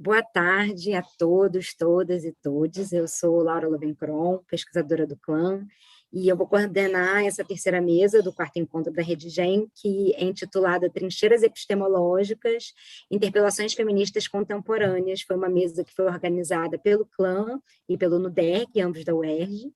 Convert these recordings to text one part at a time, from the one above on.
Boa tarde a todos, todas e todes. Eu sou Laura Lovenkron, pesquisadora do CLAM, e eu vou coordenar essa terceira mesa do quarto encontro da Rede GEM, que é intitulada Trincheiras Epistemológicas, Interpelações Feministas Contemporâneas. Foi uma mesa que foi organizada pelo CLAM e pelo NUDERG, ambos da UERJ,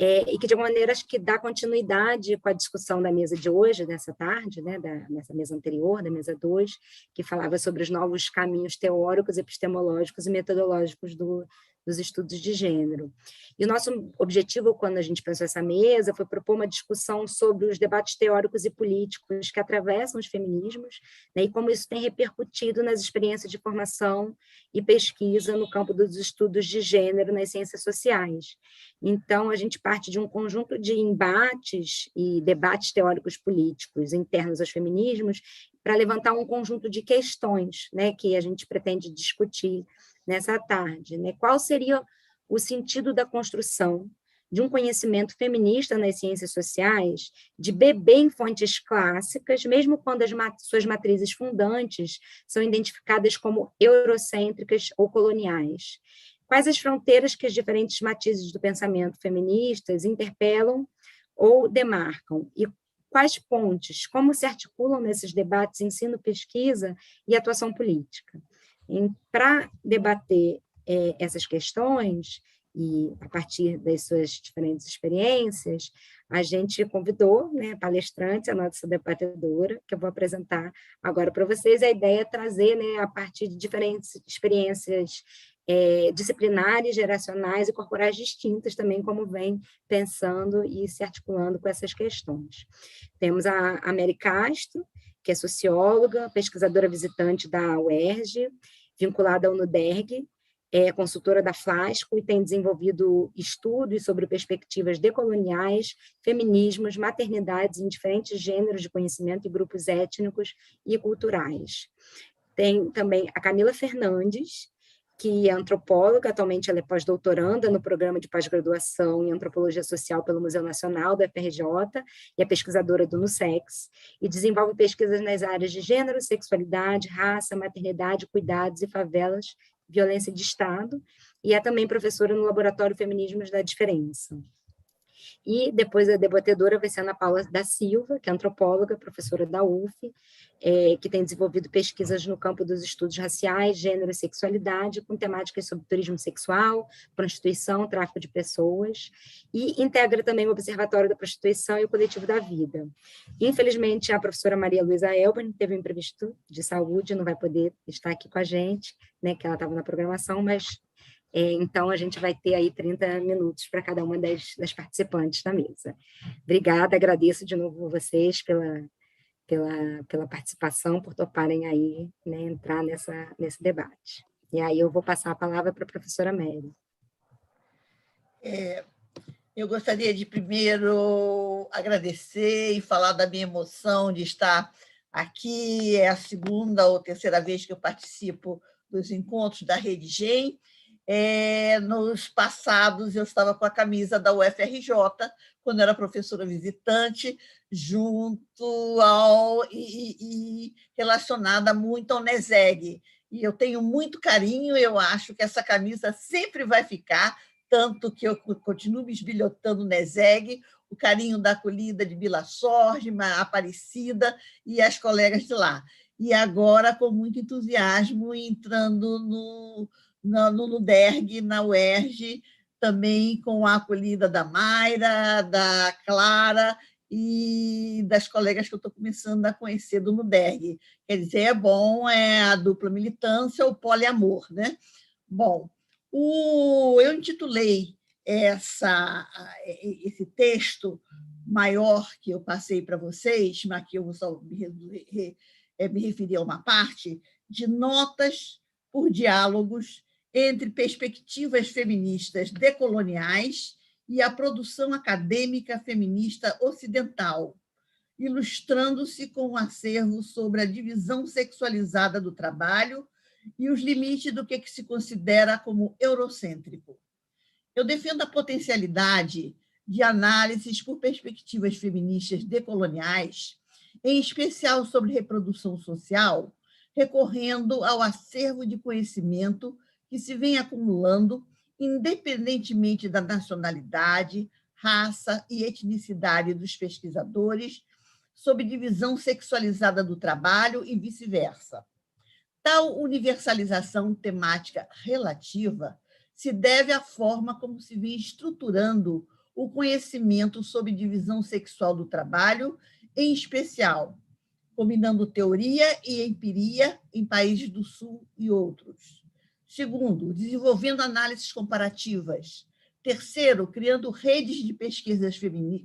e que, de alguma maneira, acho que dá continuidade com a discussão da mesa de hoje, dessa tarde, né, nessa mesa anterior, da mesa 2, que falava sobre os novos caminhos teóricos, epistemológicos e metodológicos dos estudos de gênero. E o nosso objetivo, quando a gente pensou essa mesa, foi propor uma discussão sobre os debates teóricos e políticos que atravessam os feminismos, né, e como isso tem repercutido nas experiências de formação e pesquisa no campo dos estudos de gênero nas ciências sociais. Então, a gente parte de um conjunto de embates e debates teóricos políticos internos aos feminismos para levantar um conjunto de questões, né, que a gente pretende discutir nessa tarde. Né? Qual seria o sentido da construção de um conhecimento feminista nas ciências sociais, de beber em fontes clássicas, mesmo quando suas matrizes fundantes são identificadas como eurocêntricas ou coloniais? Quais as fronteiras que os diferentes matizes do pensamento feministas interpelam ou demarcam? E quais pontes, como se articulam nesses debates ensino, pesquisa e atuação política? Para debater essas questões, e a partir das suas diferentes experiências, a gente convidou, né, palestrante, a nossa debatedora, que eu vou apresentar agora para vocês. A ideia é trazer, né, a partir de diferentes experiências disciplinares, geracionais e corporais distintas também, como vem pensando e se articulando com essas questões. Temos a Mary Castro, que é socióloga, pesquisadora visitante da UERJ, vinculada ao NUDERG, é consultora da Flasco e tem desenvolvido estudos sobre perspectivas decoloniais, feminismos, maternidades em diferentes gêneros de conhecimento e grupos étnicos e culturais. Tem também a Camila Fernandes, que é antropóloga, atualmente ela é pós-doutoranda no programa de pós-graduação em Antropologia Social pelo Museu Nacional da UFRJ e é pesquisadora do NUSEX, e desenvolve pesquisas nas áreas de gênero, sexualidade, raça, maternidade, cuidados e favelas, violência de Estado, e é também professora no Laboratório Feminismos da Diferença. E depois a debatedora vai ser Ana Paula da Silva, que é antropóloga, professora da UF, que tem desenvolvido pesquisas no campo dos estudos raciais, gênero e sexualidade, com temáticas sobre turismo sexual, prostituição, tráfico de pessoas, e integra também o Observatório da Prostituição e o Coletivo da Vida. Infelizmente, a professora Maria Luísa Elber teve um imprevisto de saúde, não vai poder estar aqui com a gente, né, que ela estava na programação, mas então, a gente vai ter aí 30 minutos para cada uma das participantes da mesa. Obrigada, agradeço de novo vocês pela participação, por toparem aí, né, entrar nesse debate. E aí eu vou passar a palavra para a professora Mary. Eu gostaria de primeiro agradecer e falar da minha emoção de estar aqui. É a segunda ou terceira vez que eu participo dos encontros da Rede GEM. Nos passados, eu estava com a camisa da UFRJ, quando era professora visitante, junto e relacionada muito ao NESEG. E eu tenho muito carinho, eu acho que essa camisa sempre vai ficar, tanto que eu continuo me esbilhotando no NESEG, o carinho da acolhida de Bila Sorgema, Aparecida e as colegas de lá. E agora, com muito entusiasmo, entrando no NUDERG, na UERJ, também com a acolhida da Mayra, da Clara e das colegas que eu estou começando a conhecer do NUDERG. Quer dizer, é bom, é a dupla militância, o poliamor, né? Bom, eu intitulei esse texto maior que eu passei para vocês, mas que eu vou só me referir a uma parte, de notas por diálogos entre perspectivas feministas decoloniais e a produção acadêmica feminista ocidental, ilustrando-se com um acervo sobre a divisão sexualizada do trabalho e os limites do que se considera como eurocêntrico. Eu defendo a potencialidade de análises por perspectivas feministas decoloniais, em especial sobre reprodução social, recorrendo ao acervo de conhecimento que se vem acumulando, independentemente da nacionalidade, raça e etnicidade dos pesquisadores, sob divisão sexualizada do trabalho e vice-versa. Tal universalização temática relativa se deve à forma como se vem estruturando o conhecimento sobre divisão sexual do trabalho, em especial, combinando teoria e empiria em países do Sul e outros. Segundo, desenvolvendo análises comparativas. Terceiro, criando redes de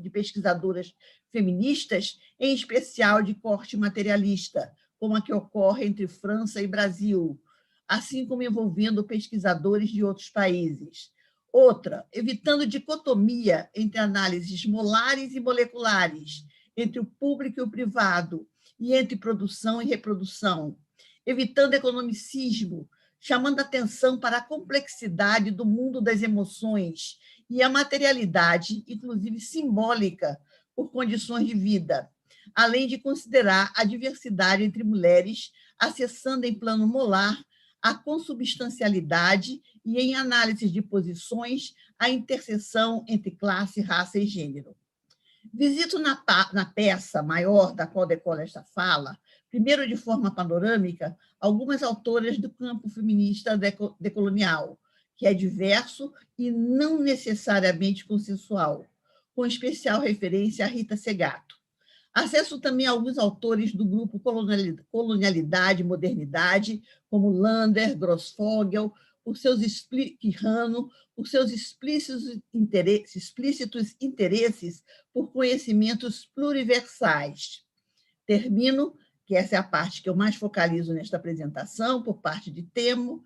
pesquisadoras feministas, em especial de corte materialista, como a que ocorre entre França e Brasil, assim como envolvendo pesquisadores de outros países. Outra, evitando dicotomia entre análises molares e moleculares, entre o público e o privado, e entre produção e reprodução, evitando economicismo, chamando atenção para a complexidade do mundo das emoções e a materialidade, inclusive simbólica, por condições de vida, além de considerar a diversidade entre mulheres, acessando em plano molar a consubstancialidade e, em análises de posições, a interseção entre classe, raça e gênero. Visito na peça maior da qual decola esta fala, primeiro de forma panorâmica, algumas autoras do campo feminista decolonial, que é diverso e não necessariamente consensual, com especial referência a Rita Segato. Acesso também a alguns autores do grupo Colonialidade e Modernidade, como Lander, Grossfogel, por seus explícitos interesses por conhecimentos pluriversais. Termino, que essa é a parte que eu mais focalizo nesta apresentação, por parte de tempo,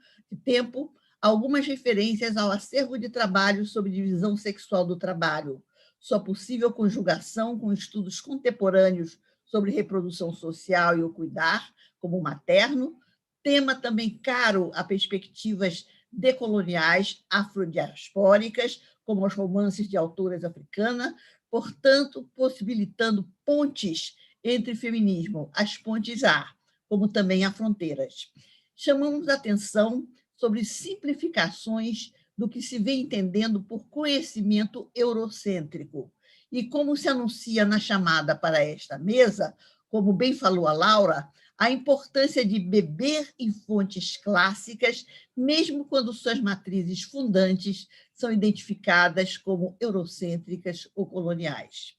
algumas referências ao acervo de trabalho sobre divisão sexual do trabalho, sua possível conjugação com estudos contemporâneos sobre reprodução social e o cuidar, como materno, tema também caro a perspectivas decoloniais afrodiaspóricas, como os romances de autoras africanas, portanto, possibilitando pontes entre feminismo, as pontes há, como também há fronteiras. Chamamos a atenção sobre simplificações do que se vem entendendo por conhecimento eurocêntrico e como se anuncia na chamada para esta mesa, como bem falou a Laura, a importância de beber em fontes clássicas, mesmo quando suas matrizes fundantes são identificadas como eurocêntricas ou coloniais.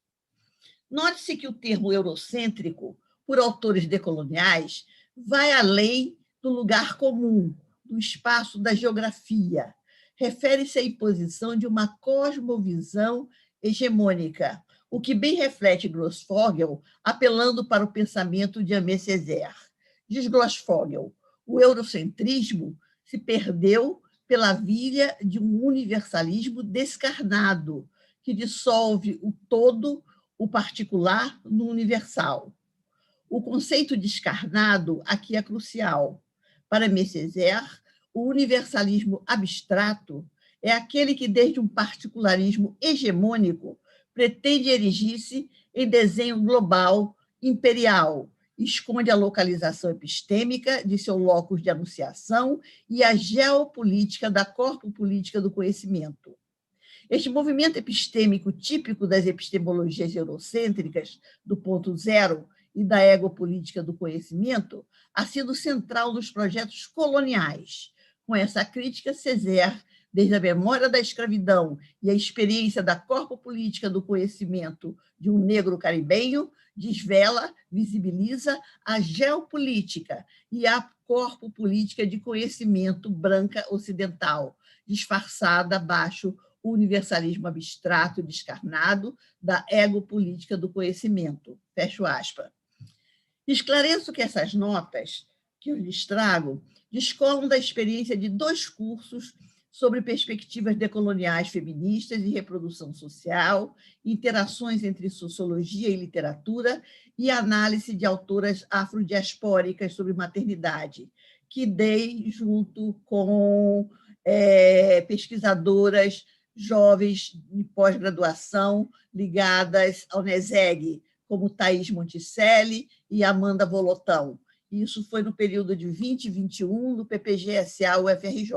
Note-se que o termo eurocêntrico, por autores decoloniais, vai além do lugar comum, do espaço da geografia. Refere-se à imposição de uma cosmovisão hegemônica, o que bem reflete Grossfogel, apelando para o pensamento de Aimé Césaire. Diz Grossfogel, o eurocentrismo se perdeu pela via de um universalismo descarnado, que dissolve o todo, o particular, no universal. O conceito descarnado aqui é crucial. Para Aimé Césaire, o universalismo abstrato é aquele que, desde um particularismo hegemônico, pretende erigir-se em desenho global, imperial, esconde a localização epistêmica de seu locus de anunciação e a geopolítica da corpopolítica do conhecimento. Este movimento epistêmico típico das epistemologias eurocêntricas do ponto zero e da egopolítica do conhecimento ha sido central nos projetos coloniais. Com essa crítica, Césaire, desde a memória da escravidão e a experiência da corpopolítica do conhecimento de um negro caribenho, desvela, visibiliza a geopolítica e a corpopolítica de conhecimento branca ocidental, disfarçada abaixo o universalismo abstrato e descarnado da egopolítica do conhecimento. Fecho aspas. Esclareço que essas notas que eu lhes trago descolam da experiência de 2 cursos sobre perspectivas decoloniais feministas e reprodução social, interações entre sociologia e literatura e análise de autoras afrodiaspóricas sobre maternidade, que dei junto com pesquisadoras jovens de pós-graduação ligadas ao NESEG, como Thaís Monticelli e Amanda Volotão, Isso foi no período de 2021 do PPG-SA-UFRJ.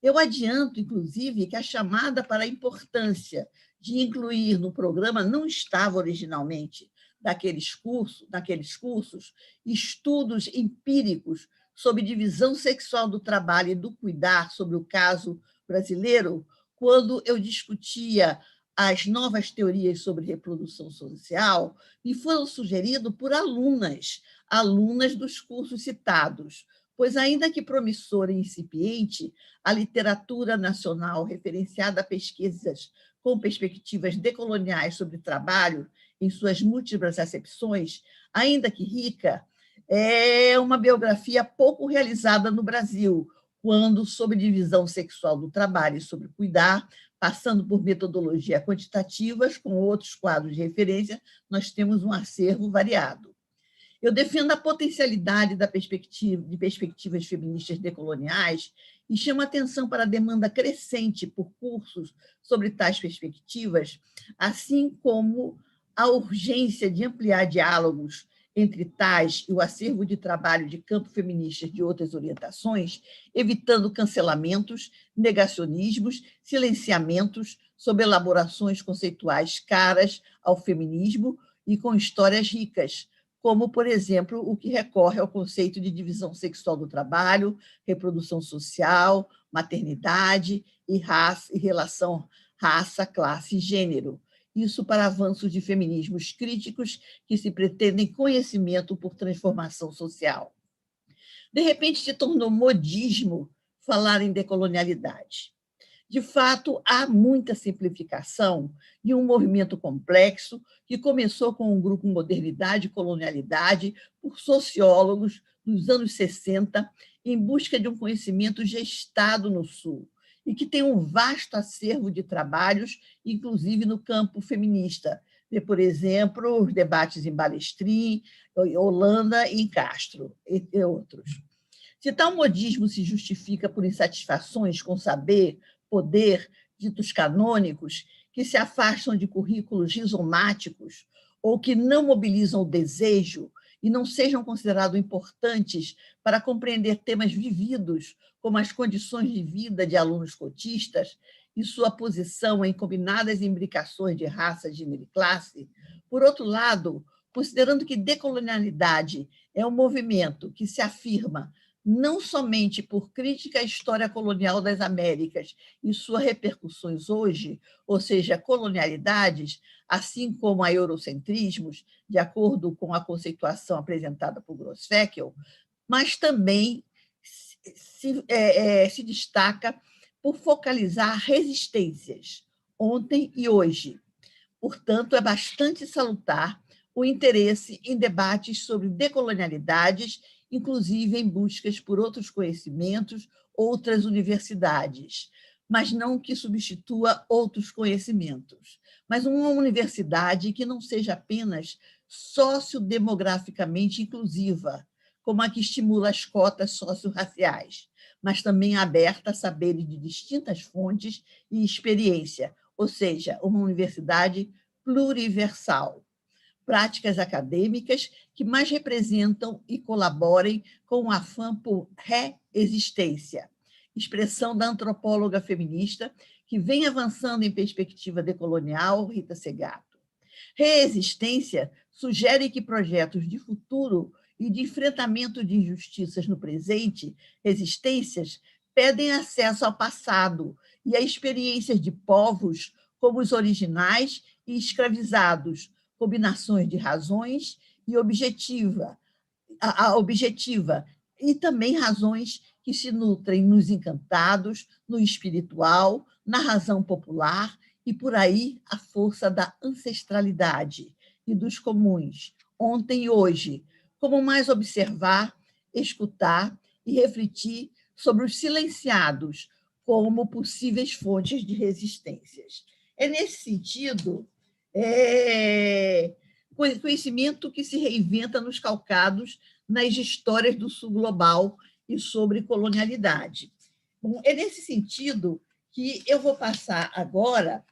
Eu adianto, inclusive, que a chamada para a importância de incluir no programa não estava originalmente naqueles cursos estudos empíricos sobre divisão sexual do trabalho e do cuidar sobre o caso brasileiro, quando eu discutia as novas teorias sobre reprodução social, me foram sugeridos por alunas dos cursos citados, pois, ainda que promissora e incipiente, a literatura nacional referenciada a pesquisas com perspectivas decoloniais sobre trabalho, em suas múltiplas acepções, ainda que rica, é uma biografia pouco realizada no Brasil, quando, sob divisão sexual do trabalho e sobre cuidar, passando por metodologias quantitativas, com outros quadros de referência, nós temos um acervo variado. Eu defendo a potencialidade de perspectivas feministas decoloniais e chamo atenção para a demanda crescente por cursos sobre tais perspectivas, assim como a urgência de ampliar diálogos entre tais e o acervo de trabalho de campo feministas de outras orientações, evitando cancelamentos, negacionismos, silenciamentos sobre elaborações conceituais caras ao feminismo e com histórias ricas, como, por exemplo, o que recorre ao conceito de divisão sexual do trabalho, reprodução social, maternidade e raça, e relação raça, classe e gênero. Isso para avanços de feminismos críticos que se pretendem conhecimento por transformação social. De repente, se tornou modismo falar em decolonialidade. De fato, há muita simplificação e um movimento complexo que começou com o grupo Modernidade e Colonialidade por sociólogos nos anos 60 em busca de um conhecimento gestado no Sul e que tem um vasto acervo de trabalhos, inclusive no campo feminista, por exemplo, os debates em Balestrin, Holanda e em Castro, e outros. Se tal modismo se justifica por insatisfações com saber, poder, ditos canônicos, que se afastam de currículos rizomáticos ou que não mobilizam o desejo e não sejam considerados importantes para compreender temas vividos, como as condições de vida de alunos cotistas e sua posição em combinadas imbricações de raça, gênero e classe. Por outro lado, considerando que decolonialidade é um movimento que se afirma não somente por crítica à história colonial das Américas e suas repercussões hoje, ou seja, colonialidades, assim como a eurocentrismos, de acordo com a conceituação apresentada por Grossfeckel, mas também se destaca por focalizar resistências, ontem e hoje. Portanto, é bastante salutar o interesse em debates sobre decolonialidades, inclusive em buscas por outros conhecimentos, outras universidades, mas não que substitua outros conhecimentos, mas uma universidade que não seja apenas sociodemograficamente inclusiva, como a que estimula as cotas socio-raciais, mas também aberta a saberes de distintas fontes e experiência, ou seja, uma universidade pluriversal. Práticas acadêmicas que mais representam e colaborem com o afã por reexistência, expressão da antropóloga feminista que vem avançando em perspectiva decolonial, Rita Segato. Reexistência sugere que projetos de futuro e de enfrentamento de injustiças no presente, resistências, pedem acesso ao passado e a experiências de povos como os originais e escravizados, combinações de razões e objetiva, e também razões que se nutrem nos encantados, no espiritual, na razão popular e, por aí, a força da ancestralidade e dos comuns, ontem e hoje, como mais observar, escutar e refletir sobre os silenciados como possíveis fontes de resistências. É nesse sentido conhecimento que se reinventa nos calcados nas histórias do Sul global e sobre colonialidade. Bom, é nesse sentido que eu vou passar agora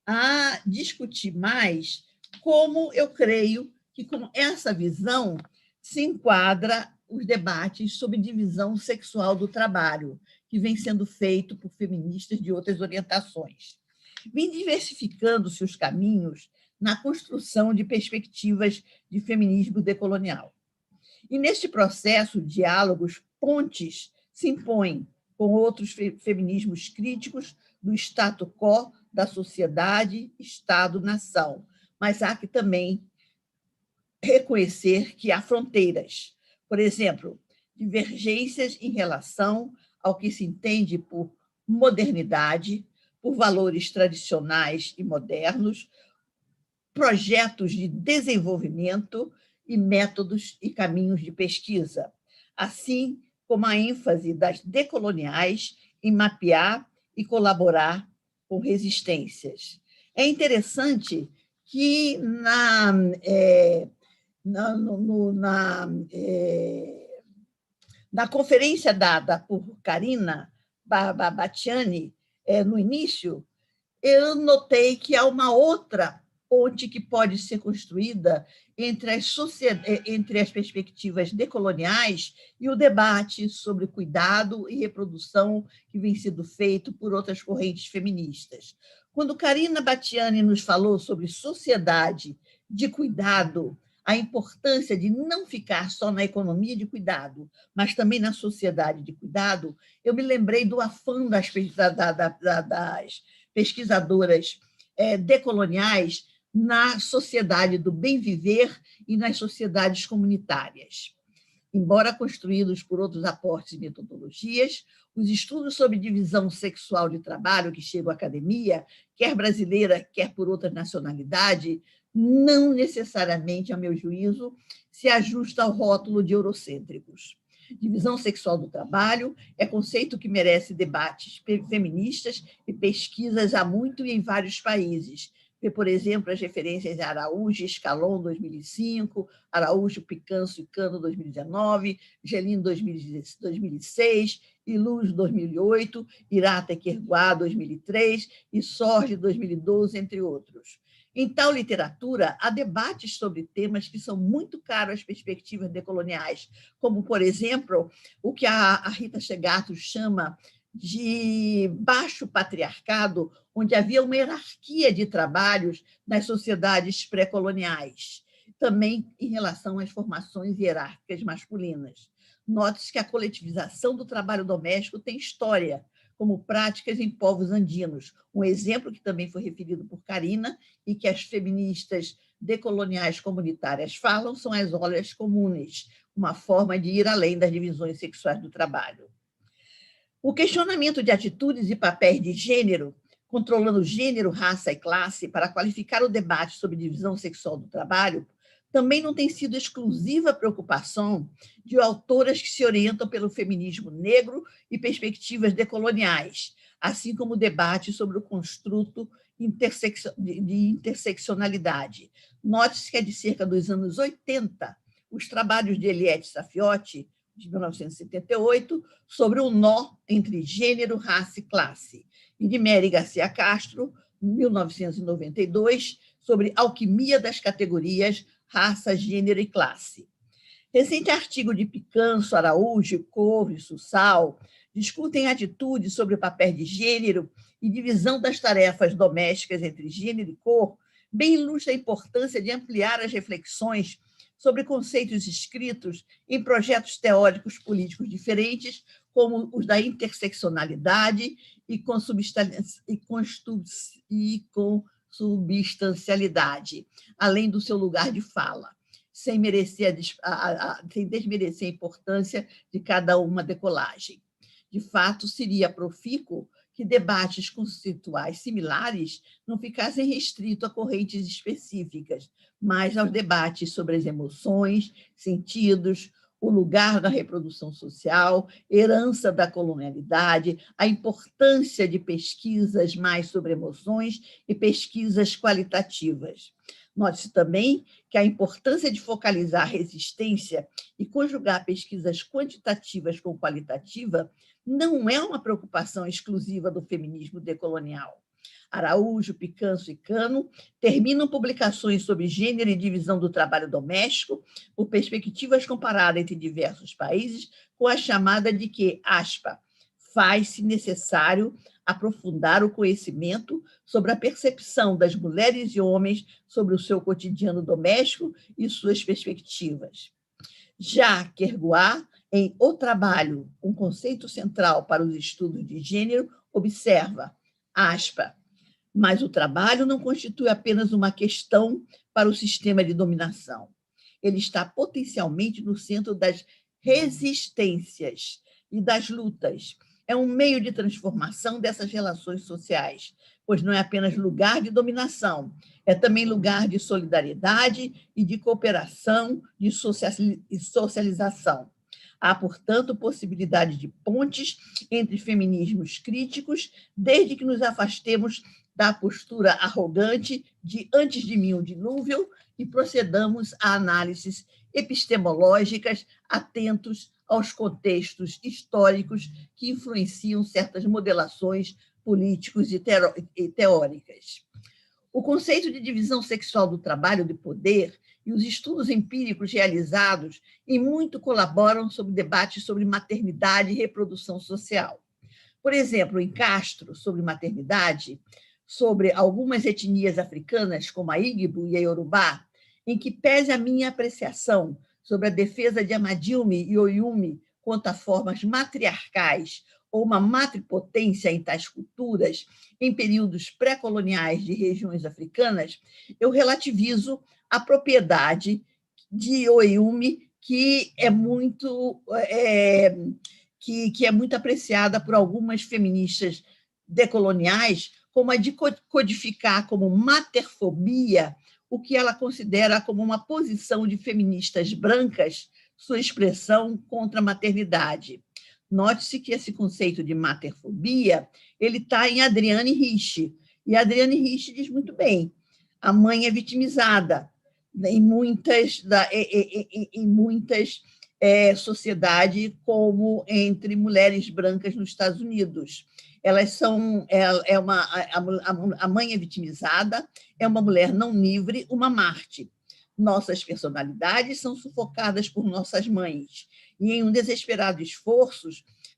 a discutir mais como eu creio que, com essa visão, se enquadra os debates sobre divisão sexual do trabalho, que vem sendo feito por feministas de outras orientações. Vem diversificando-se os caminhos na construção de perspectivas de feminismo decolonial. E, neste processo, diálogos, pontes se impõem com outros feminismos críticos do status quo da sociedade, Estado-nação. Mas há que também reconhecer que há fronteiras. Por exemplo, divergências em relação ao que se entende por modernidade, por valores tradicionais e modernos, projetos de desenvolvimento e métodos e caminhos de pesquisa, assim como a ênfase das decoloniais em mapear e colaborar com resistências. É interessante que na conferência dada por Karina Bacciani, no início, eu notei que há uma outra ponte que pode ser construída entre as perspectivas decoloniais e o debate sobre cuidado e reprodução que vem sendo feito por outras correntes feministas. Quando Karina Bacciani nos falou sobre sociedade de cuidado, a importância de não ficar só na economia de cuidado, mas também na sociedade de cuidado, eu me lembrei do afã das pesquisadoras decoloniais na sociedade do bem-viver e nas sociedades comunitárias. Embora construídos por outros aportes e metodologias, os estudos sobre divisão sexual de trabalho que chegam à academia, quer brasileira, quer por outra nacionalidade, não necessariamente, a meu juízo, se ajusta ao rótulo de eurocêntricos. Divisão sexual do trabalho é conceito que merece debates feministas e pesquisas há muito e em vários países. Por exemplo, as referências a Araújo e Scalon, 2005, Araújo, Picanso e Cano, 2019, Gelino, 2006, Iluz, 2008, Irata e Kerguá, 2003, e Sorge, 2012, entre outros. Em tal literatura, há debates sobre temas que são muito caros às perspectivas decoloniais, como, por exemplo, o que a Rita Segatto chama de baixo patriarcado, onde havia uma hierarquia de trabalhos nas sociedades pré-coloniais, também em relação às formações hierárquicas masculinas. Note-se que a coletivização do trabalho doméstico tem história, como práticas em povos andinos. Um exemplo que também foi referido por Karina e que as feministas decoloniais comunitárias falam são as olhas comunes, uma forma de ir além das divisões sexuais do trabalho. O questionamento de atitudes e papéis de gênero, controlando gênero, raça e classe, para qualificar o debate sobre divisão sexual do trabalho, também não tem sido exclusiva preocupação de autoras que se orientam pelo feminismo negro e perspectivas decoloniais, assim como o debate sobre o construto de interseccionalidade. Note-se que é de cerca dos anos 80, os trabalhos de Eliette Safiotti, de 1978, sobre o nó entre gênero, raça e classe, e de Mary Garcia Castro, 1992, sobre alquimia das categorias raça, gênero e classe. Recente artigo de Picanso, Araújo, Corro e Sussal discutem atitudes sobre o papel de gênero e divisão das tarefas domésticas entre gênero e cor, bem ilustra a importância de ampliar as reflexões sobre conceitos escritos em projetos teóricos políticos diferentes, como os da interseccionalidade e consubstancialidade, além do seu lugar de fala, sem desmerecer a importância de cada uma decolagem. De fato, seria profícuo que debates conceituais similares não ficassem restritos a correntes específicas, mas aos debates sobre as emoções, sentidos, o lugar da reprodução social, herança da colonialidade, a importância de pesquisas mais sobre emoções e pesquisas qualitativas. Note-se também que a importância de focalizar a resistência e conjugar pesquisas quantitativas com qualitativa não é uma preocupação exclusiva do feminismo decolonial. Araújo, Picanso e Cano terminam publicações sobre gênero e divisão do trabalho doméstico por perspectivas comparadas entre diversos países, com a chamada de que, aspa, faz-se necessário aprofundar o conhecimento sobre a percepção das mulheres e homens sobre o seu cotidiano doméstico e suas perspectivas. Já Kerguá, em O Trabalho, um conceito central para os estudos de gênero, observa, aspa, mas o trabalho não constitui apenas uma questão para o sistema de dominação. Ele está potencialmente no centro das resistências e das lutas. É um meio de transformação dessas relações sociais, pois não é apenas lugar de dominação, é também lugar de solidariedade e de cooperação e socialização. Há, portanto, possibilidade de pontes entre feminismos críticos, desde que nos afastemos da postura arrogante de antes de mim o dilúvio e procedamos a análises epistemológicas atentos aos contextos históricos que influenciam certas modelações políticos e teóricas. O conceito de divisão sexual do trabalho de poder e os estudos empíricos realizados em muito colaboram sobre debates sobre maternidade e reprodução social. Por exemplo, em Castro, sobre maternidade, sobre algumas etnias africanas, como a Igbo e a Yorubá, em que pese a minha apreciação sobre a defesa de Amadilme e Oyumi contra formas matriarcais ou uma matripotência em tais culturas em períodos pré-coloniais de regiões africanas, eu relativizo a propriedade de Oyumi, que é muito apreciada por algumas feministas decoloniais, como a de codificar como materfobia o que ela considera como uma posição de feministas brancas, sua expressão contra a maternidade. Note-se que esse conceito de materfobia ele está em Adrienne Rich, e a Adrienne Rich diz muito bem, a mãe é vitimizada em muitas sociedades, como entre mulheres brancas nos Estados Unidos. Elas são a mãe é vitimizada, é uma mulher não livre, uma Marte. Nossas personalidades são sufocadas por nossas mães, e em um desesperado esforço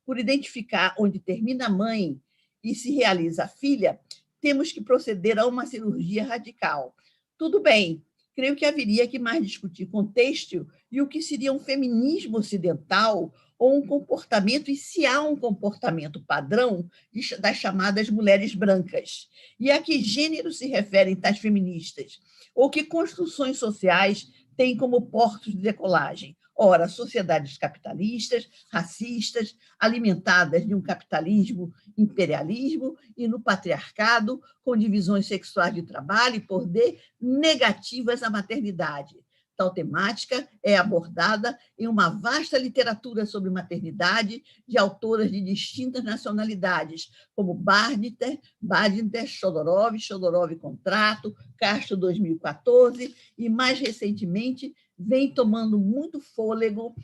por identificar onde termina a mãe e se realiza a filha, temos que proceder a uma cirurgia radical. Tudo bem, creio que haveria que mais discutir contexto e o que seria um feminismo ocidental ou um comportamento, e se há um comportamento padrão das chamadas mulheres brancas. E a que gênero se referem tais feministas? Ou que construções sociais têm como portos de decolagem? Ora, sociedades capitalistas, racistas, alimentadas de um capitalismo, imperialismo e no patriarcado, com divisões sexuais de trabalho e poder negativas à maternidade. Tal temática é abordada em uma vasta literatura sobre maternidade de autoras de distintas nacionalidades, como Badinter, Chodorov Contrato, Castro 2014, e, mais recentemente, vem tomando muito fôlego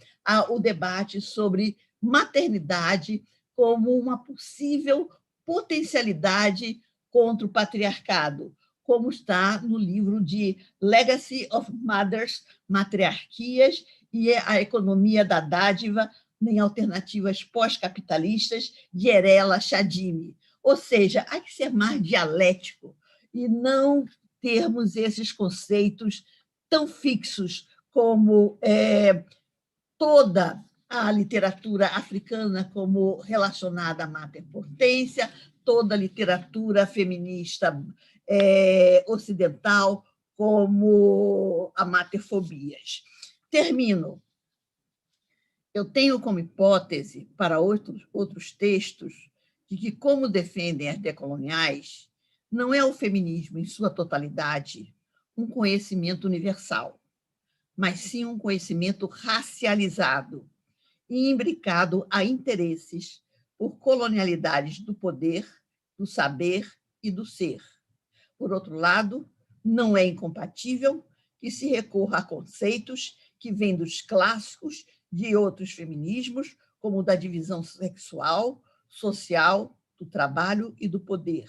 o debate sobre maternidade como uma possível potencialidade contra o patriarcado, como está no livro de Legacy of Mothers, Matriarquias e a Economia da Dádiva em Alternativas Pós-Capitalistas, de Erela Chadimi. Ou seja, há que ser mais dialético e não termos esses conceitos tão fixos como toda a literatura africana como relacionada à materpotência, toda a literatura feminista ocidental como a materfobias. Termino. Eu tenho como hipótese para outros textos de que, como defendem as decoloniais, não é o feminismo em sua totalidade um conhecimento universal, mas sim um conhecimento racializado e imbricado a interesses por colonialidades do poder, do saber e do ser. Por outro lado, não é incompatível que se recorra a conceitos que vêm dos clássicos de outros feminismos, como o da divisão sexual, social, do trabalho e do poder.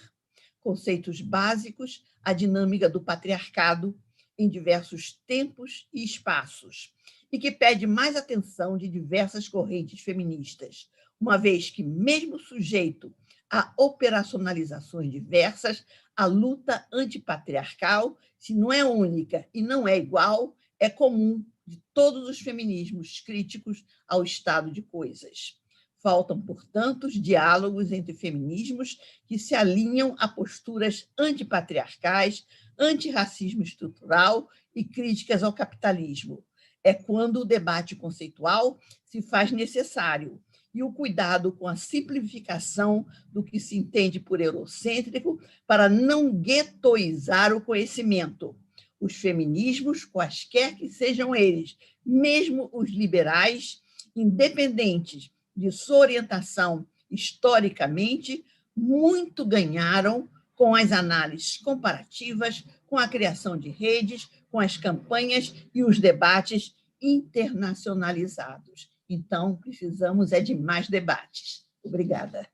conceitos básicos, a dinâmica do patriarcado em diversos tempos e espaços, e que pede mais atenção de diversas correntes feministas, uma vez que, mesmo sujeito a operacionalizações diversas, a luta antipatriarcal, se não é única e não é igual, é comum de todos os feminismos críticos ao estado de coisas. Faltam, portanto, os diálogos entre feminismos que se alinham a posturas antipatriarcais, antirracismo estrutural e críticas ao capitalismo. É quando o debate conceitual se faz necessário e o cuidado com a simplificação do que se entende por eurocêntrico para não guetoizar o conhecimento. Os feminismos, quaisquer que sejam eles, mesmo os liberais, independentes de sua orientação historicamente, muito ganharam com as análises comparativas, com a criação de redes, com as campanhas e os debates internacionalizados. Então, precisamos de mais debates. Obrigada.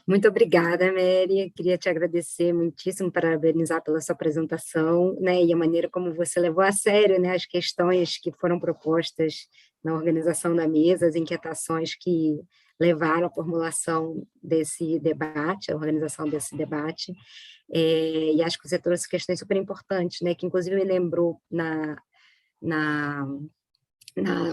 Muito obrigada, Mary. Queria te agradecer muitíssimo, parabenizar pela sua apresentação, né, e a maneira como você levou a sério, né, as questões que foram propostas na organização da mesa, as inquietações que levaram à formulação desse debate, a organização desse debate. E acho que você trouxe questões super importantes, né, que inclusive me lembrou na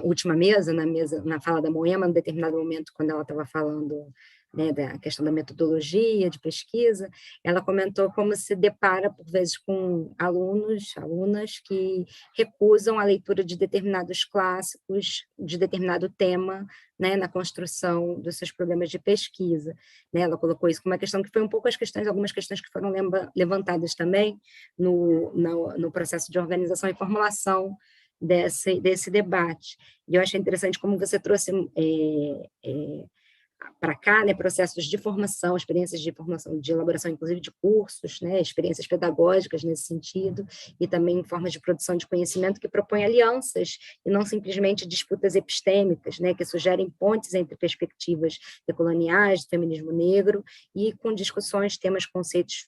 última mesa, na fala da Moema, em determinado momento, quando ela estava falando, né, da questão da metodologia de pesquisa, ela comentou como se depara, por vezes, com alunas que recusam a leitura de determinados clássicos, de determinado tema, né, na construção dos seus programas de pesquisa. Né, ela colocou isso como uma questão que foi um pouco algumas questões que foram levantadas também no processo de organização e formulação desse debate. E eu achei interessante como você trouxe para cá, né, processos de formação, experiências de formação, de elaboração, inclusive de cursos, né, experiências pedagógicas nesse sentido, e também formas de produção de conhecimento que propõem alianças, e não simplesmente disputas epistêmicas, né, que sugerem pontes entre perspectivas decoloniais, do feminismo negro, e com discussões, temas, conceitos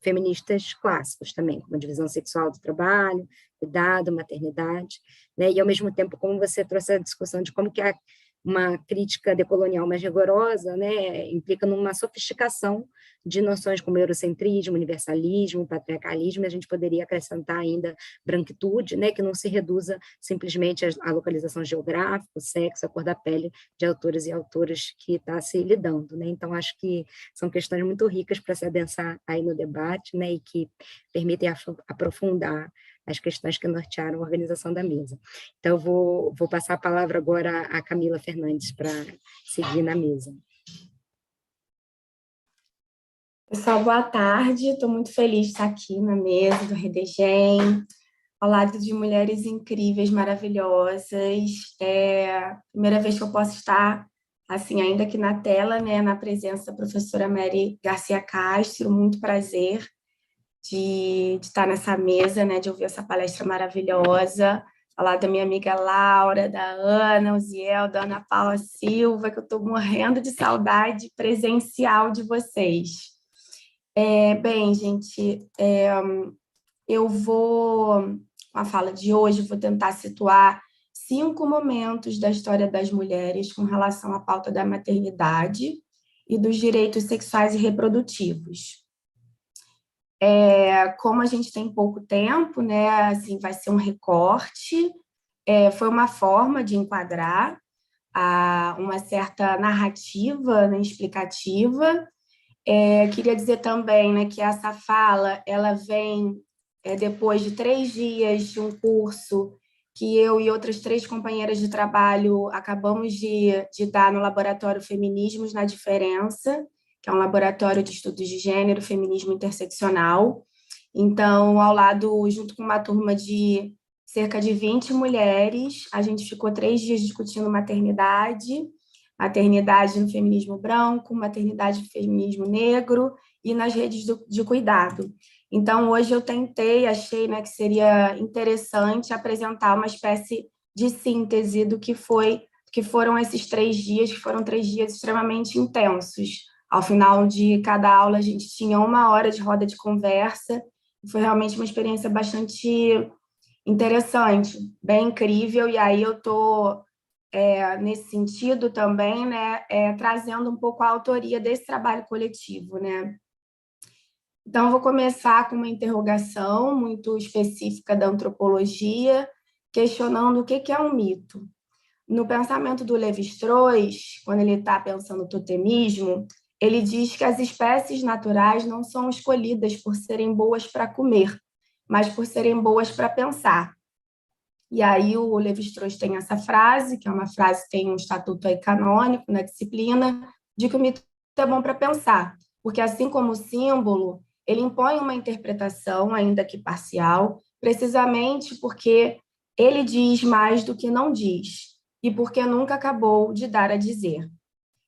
feministas clássicos também, como a divisão sexual do trabalho, cuidado, maternidade, né? E, ao mesmo tempo, como você trouxe a discussão de como que uma crítica decolonial mais rigorosa, né, implica numa sofisticação de noções como eurocentrismo, universalismo, patriarcalismo, e a gente poderia acrescentar ainda branquitude, né, que não se reduza simplesmente à localização geográfica, o sexo, a cor da pele de autores e autoras que está se lidando, né? Então, acho que são questões muito ricas para se adensar aí no debate, né, e que permitem aprofundar as questões que nortearam a organização da mesa. Então, eu vou passar a palavra agora à Camila Fernandes para seguir na mesa. Pessoal, boa tarde. Estou muito feliz de estar aqui na mesa do Redegem, ao lado de mulheres incríveis, maravilhosas. É a primeira vez que eu posso estar, assim, ainda aqui na tela, né, na presença da professora Mary Garcia Castro. Muito prazer de estar nessa mesa, né, de ouvir essa palestra maravilhosa, ao lado da minha amiga Laura, da Ana, o Ziel, da Ana Paula Silva, que eu estou morrendo de saudade presencial de vocês. Bem, gente, eu vou, com a fala de hoje, vou tentar situar 5 momentos da história das mulheres com relação à pauta da maternidade e dos direitos sexuais e reprodutivos. Como a gente tem pouco tempo, né, assim, vai ser um recorte, foi uma forma de enquadrar uma certa narrativa, né, explicativa. Queria dizer também, né, que essa fala ela vem depois de 3 dias de um curso que eu e outras 3 companheiras de trabalho acabamos de dar no Laboratório Feminismos na Diferença, que é um laboratório de estudos de gênero, feminismo interseccional. Então, ao lado, junto com uma turma de cerca de 20 mulheres, a gente ficou 3 dias discutindo maternidade no feminismo branco, maternidade no feminismo negro e nas redes de cuidado. Então, hoje eu achei, né, que seria interessante apresentar uma espécie de síntese do que foi que foram esses 3 dias, que foram 3 dias extremamente intensos. Ao final de cada aula, a gente tinha 1 hora de roda de conversa, foi realmente uma experiência bastante interessante, bem incrível, e aí eu estou, nesse sentido também, né, trazendo um pouco a autoria desse trabalho coletivo, né? Então, eu vou começar com uma interrogação muito específica da antropologia, questionando o que é um mito. No pensamento do Lévi-Strauss, quando ele está pensando o totemismo, ele diz que as espécies naturais não são escolhidas por serem boas para comer, mas por serem boas para pensar. E aí o Lévi-Strauss tem essa frase, que é uma frase que tem um estatuto aí canônico na disciplina, de que o mito é bom para pensar, porque assim como o símbolo, ele impõe uma interpretação, ainda que parcial, precisamente porque ele diz mais do que não diz, e porque nunca acabou de dar a dizer.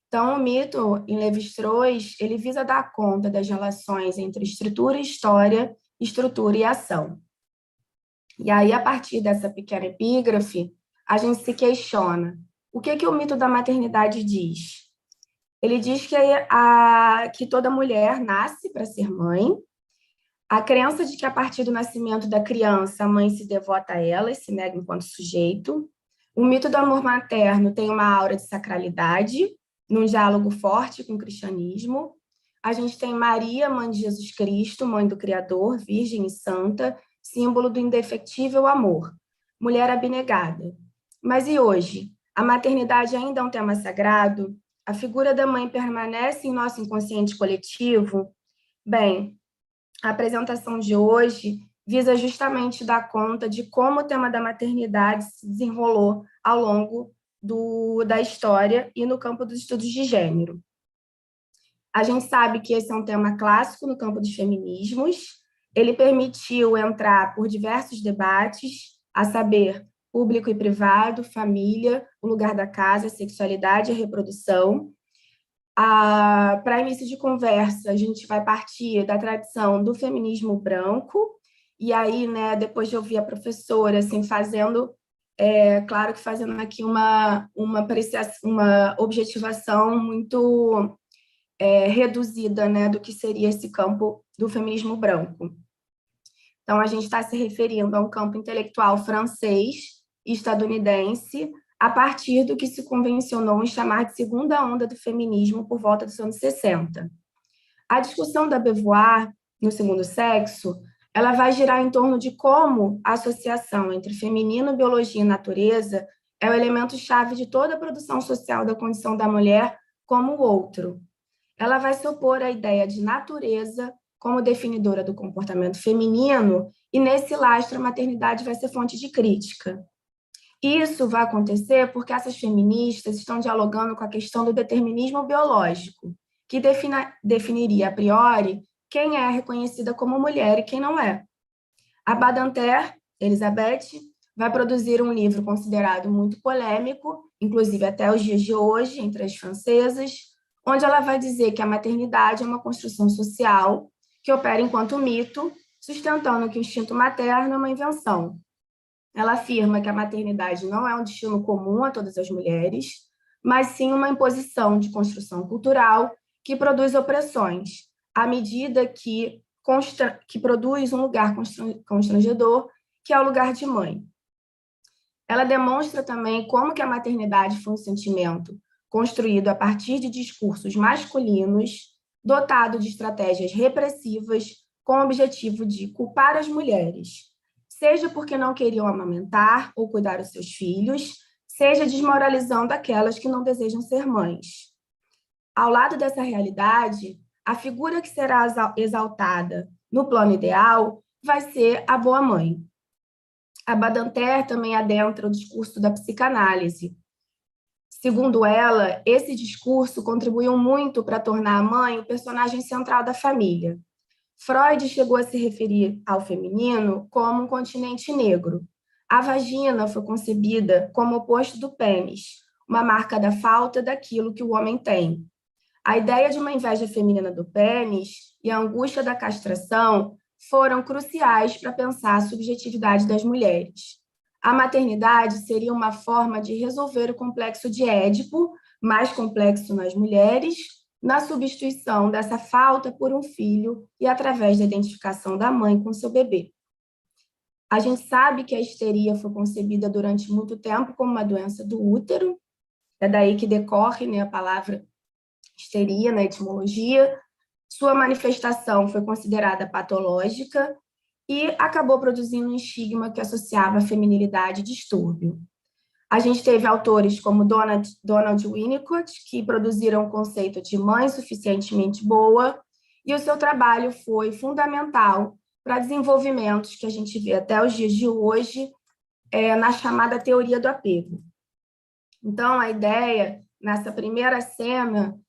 Então, o mito, em Lévi-Strauss, ele visa dar conta das relações entre estrutura e história, estrutura e ação. E aí, a partir dessa pequena epígrafe, a gente se questiona. O que o mito da maternidade diz? Ele diz que toda mulher nasce para ser mãe, a crença de que, a partir do nascimento da criança, a mãe se devota a ela e se nega enquanto sujeito. O mito do amor materno tem uma aura de sacralidade, num diálogo forte com o cristianismo. A gente tem Maria, mãe de Jesus Cristo, mãe do Criador, virgem e santa, símbolo do indefectível amor. Mulher abnegada. Mas e hoje? A maternidade ainda é um tema sagrado? A figura da mãe permanece em nosso inconsciente coletivo? Bem, a apresentação de hoje visa justamente dar conta de como o tema da maternidade se desenrolou ao longo da história e no campo dos estudos de gênero. A gente sabe que esse é um tema clássico no campo dos feminismos, ele permitiu entrar por diversos debates, a saber, público e privado, família, o lugar da casa, a sexualidade e a reprodução. Para início de conversa, a gente vai partir da tradição do feminismo branco, e aí, né, depois de ouvir a professora, assim, fazendo, claro que fazendo aqui uma objetivação muito reduzida, né, do que seria esse campo do feminismo branco. Então, a gente está se referindo a um campo intelectual francês e estadunidense, a partir do que se convencionou em chamar de segunda onda do feminismo por volta dos anos 60. A discussão da Beauvoir, no segundo sexo, ela vai girar em torno de como a associação entre feminino, biologia e natureza é o elemento-chave de toda a produção social da condição da mulher como o outro. Ela vai se opor à ideia de natureza como definidora do comportamento feminino, e nesse lastro a maternidade vai ser fonte de crítica. Isso vai acontecer porque essas feministas estão dialogando com a questão do determinismo biológico, que definiria a priori quem é reconhecida como mulher e quem não é. A Badinter, Elizabeth, vai produzir um livro considerado muito polêmico, inclusive até os dias de hoje, entre as francesas, onde ela vai dizer que a maternidade é uma construção social que opera enquanto mito, sustentando que o instinto materno é uma invenção. Ela afirma que a maternidade não é um destino comum a todas as mulheres, mas sim uma imposição de construção cultural que produz opressões, à medida que produz um lugar constrangedor, que é o lugar de mãe. Ela demonstra também como que a maternidade foi um sentimento construído a partir de discursos masculinos, dotado de estratégias repressivas, com o objetivo de culpar as mulheres, seja porque não queriam amamentar ou cuidar dos seus filhos, seja desmoralizando aquelas que não desejam ser mães. Ao lado dessa realidade, a figura que será exaltada no plano ideal vai ser a boa mãe. A Badinter também adentra o discurso da psicanálise. Segundo ela, esse discurso contribuiu muito para tornar a mãe o personagem central da família. Freud chegou a se referir ao feminino como um continente negro. A vagina foi concebida como oposto do pênis, uma marca da falta daquilo que o homem tem. A ideia de uma inveja feminina do pênis e a angústia da castração foram cruciais para pensar a subjetividade das mulheres. a maternidade seria uma forma de resolver o complexo de Édipo, mais complexo nas mulheres, na substituição dessa falta por um filho e através da identificação da mãe com seu bebê. A gente sabe que a histeria foi concebida durante muito tempo como uma doença do útero, é daí que decorre, né, a palavra histeria na etimologia. Sua manifestação foi considerada patológica e acabou produzindo um estigma que associava a feminilidade e distúrbio. A gente teve autores como Donald Winnicott, que produziram o conceito de mãe suficientemente boa, e o seu trabalho foi fundamental para desenvolvimentos que a gente vê até os dias de hoje na chamada teoria do apego. Então, a ideia, nessa primeira cena,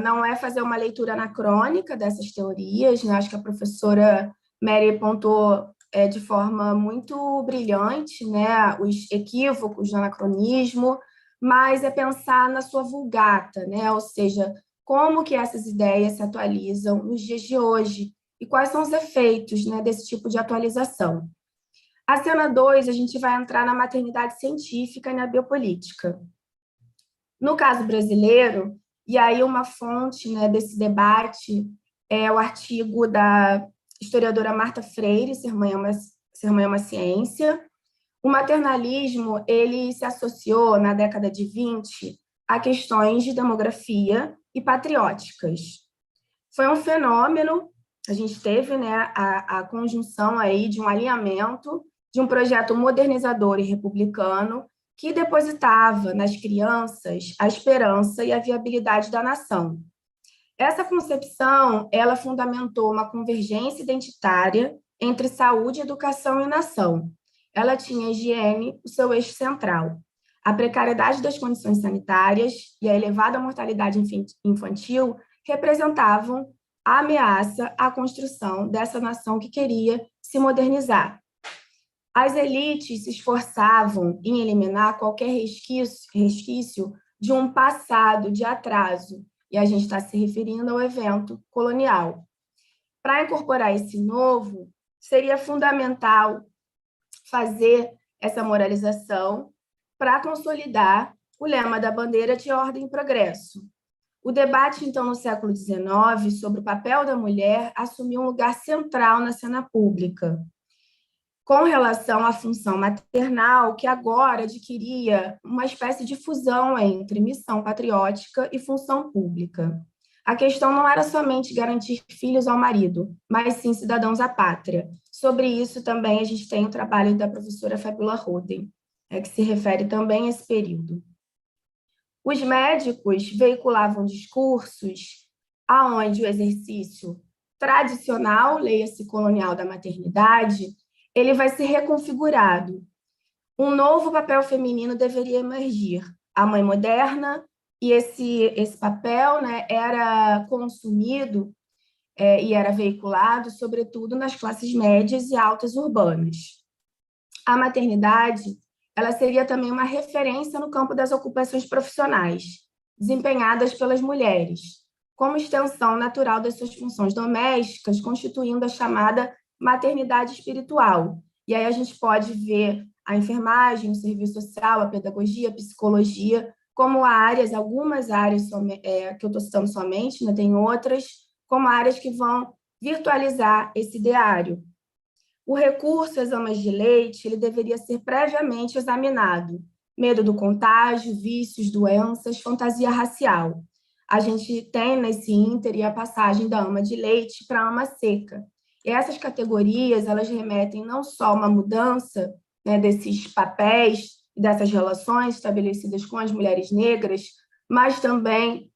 não é fazer uma leitura anacrônica dessas teorias, né? Acho que a professora Mary apontou de forma muito brilhante, né, os equívocos do anacronismo, mas é pensar na sua vulgata, né? Ou seja, como que essas ideias se atualizam nos dias de hoje e quais são os efeitos, né, desse tipo de atualização. A cena 2, a gente vai entrar na maternidade científica e na biopolítica. No caso brasileiro, e aí uma fonte, né, desse debate é o artigo da historiadora Marta Freire, Ser Mãe é uma Ciência. O maternalismo ele se associou, na década de 20, a questões de demografia e patrióticas. Foi um fenômeno, a gente teve, né, a conjunção aí de um alinhamento de um projeto modernizador e republicano que depositava nas crianças a esperança e a viabilidade da nação. Essa concepção, ela fundamentou uma convergência identitária entre saúde, educação e nação. Ela tinha a higiene, o seu eixo central. A precariedade das condições sanitárias e a elevada mortalidade infantil representavam a ameaça à construção dessa nação que queria se modernizar. As elites se esforçavam em eliminar qualquer resquício de um passado de atraso, e a gente está se referindo ao evento colonial. Para incorporar esse novo, seria fundamental fazer essa moralização para consolidar o lema da bandeira de ordem e progresso. O debate, então, no século XIX, sobre o papel da mulher, assumiu um lugar central na cena pública, com relação à função maternal, que agora adquiria uma espécie de fusão entre missão patriótica e função pública. A questão não era somente garantir filhos ao marido, mas sim cidadãos à pátria. Sobre isso também a gente tem o trabalho da professora Fabiola Roden, que se refere também a esse período. Os médicos veiculavam discursos aonde o exercício tradicional, leia-se colonial da maternidade, ele vai ser reconfigurado. Um novo papel feminino deveria emergir. A mãe moderna, e esse papel, né, era consumido e era veiculado, sobretudo, nas classes médias e altas urbanas. A maternidade, ela seria também uma referência no campo das ocupações profissionais, desempenhadas pelas mulheres, como extensão natural das suas funções domésticas, constituindo a chamada maternidade espiritual. E aí a gente pode ver a enfermagem, o serviço social, a pedagogia, a psicologia, como áreas, algumas áreas que eu estou citando somente, né, tem outras, como áreas que vão virtualizar esse ideário. O recurso às amas de leite ele deveria ser previamente examinado. Medo do contágio, vícios, doenças, fantasia racial. A gente tem nesse ínterim a passagem da ama de leite para a ama seca. E essas categorias, elas remetem não só a uma mudança, né, desses papéis e dessas relações estabelecidas com as mulheres negras, mas também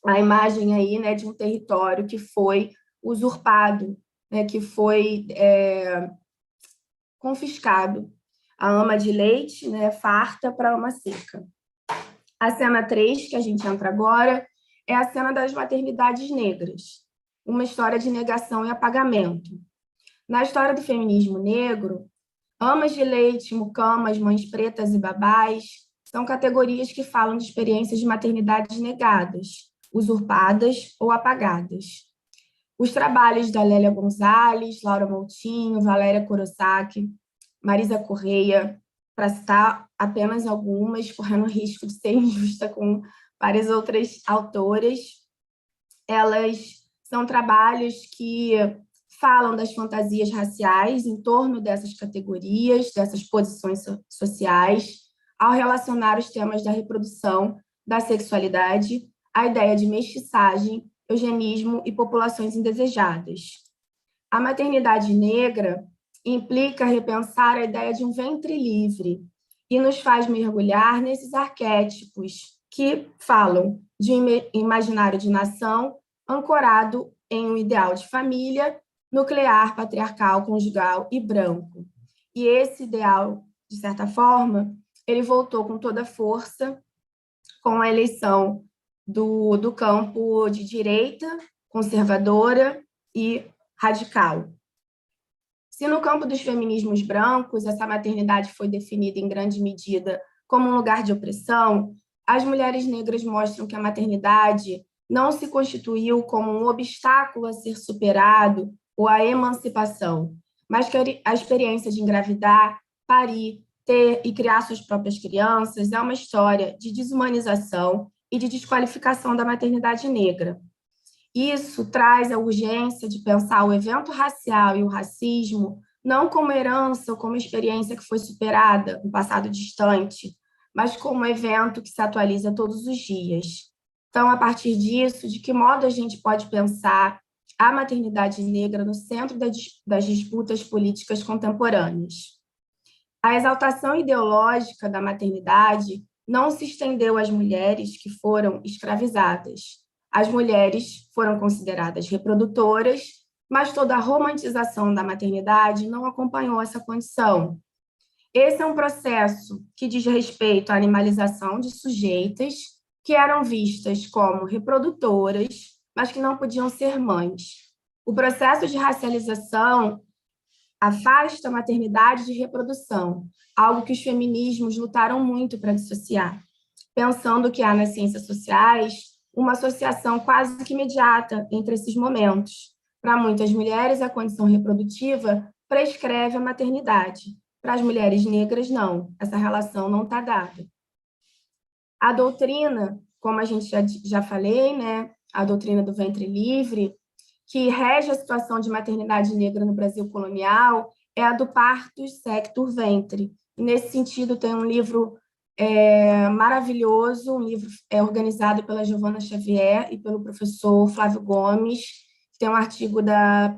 a imagem aí, né, de um território que foi usurpado, né, que foi confiscado. A ama de leite, né, farta para a ama seca. A cena 3, que a gente entra agora, é a cena das maternidades negras, uma história de negação e apagamento. Na história do feminismo negro, amas de leite, mucamas, mães pretas e babás são categorias que falam de experiências de maternidades negadas, usurpadas ou apagadas. Os trabalhos da Lélia Gonzalez, Laura Moutinho, Valéria Kurosaki, Marisa Correia, para citar apenas algumas, correndo o risco de ser injusta com várias outras autoras. Elas são trabalhos que falam das fantasias raciais em torno dessas categorias, dessas posições sociais, ao relacionar os temas da reprodução, da sexualidade, a ideia de mestiçagem, eugenismo e populações indesejadas. A maternidade negra implica repensar a ideia de um ventre livre e nos faz mergulhar nesses arquétipos que falam de um imaginário de nação ancorado em um ideal de família, nuclear, patriarcal, conjugal e branco. E esse ideal, de certa forma, ele voltou com toda a força com a eleição do campo de direita, conservadora e radical. Se no campo dos feminismos brancos essa maternidade foi definida em grande medida como um lugar de opressão, as mulheres negras mostram que a maternidade não se constituiu como um obstáculo a ser superado ou a emancipação, mas que a experiência de engravidar, parir, ter e criar suas próprias crianças é uma história de desumanização e de desqualificação da maternidade negra. Isso traz a urgência de pensar o evento racial e o racismo não como herança ou como experiência que foi superada no passado distante, mas como um evento que se atualiza todos os dias. Então, a partir disso, de que modo a gente pode pensar a maternidade negra no centro das disputas políticas contemporâneas? A exaltação ideológica da maternidade não se estendeu às mulheres que foram escravizadas. As mulheres foram consideradas reprodutoras, mas toda a romantização da maternidade não acompanhou essa condição. Esse é um processo que diz respeito à animalização de sujeitas que eram vistas como reprodutoras, mas que não podiam ser mães. O processo de racialização afasta a maternidade de reprodução, algo que os feminismos lutaram muito para dissociar, pensando que há nas ciências sociais uma associação quase que imediata entre esses momentos. Para muitas mulheres, a condição reprodutiva prescreve a maternidade. Para as mulheres negras, não. Essa relação não está dada. A doutrina, como a gente já falei, né, a doutrina do ventre livre, que rege a situação de maternidade negra no Brasil colonial, é a do partus sector ventre. E, nesse sentido, tem um livro maravilhoso, um livro organizado pela Giovana Xavier e pelo professor Flávio Gomes, tem um artigo da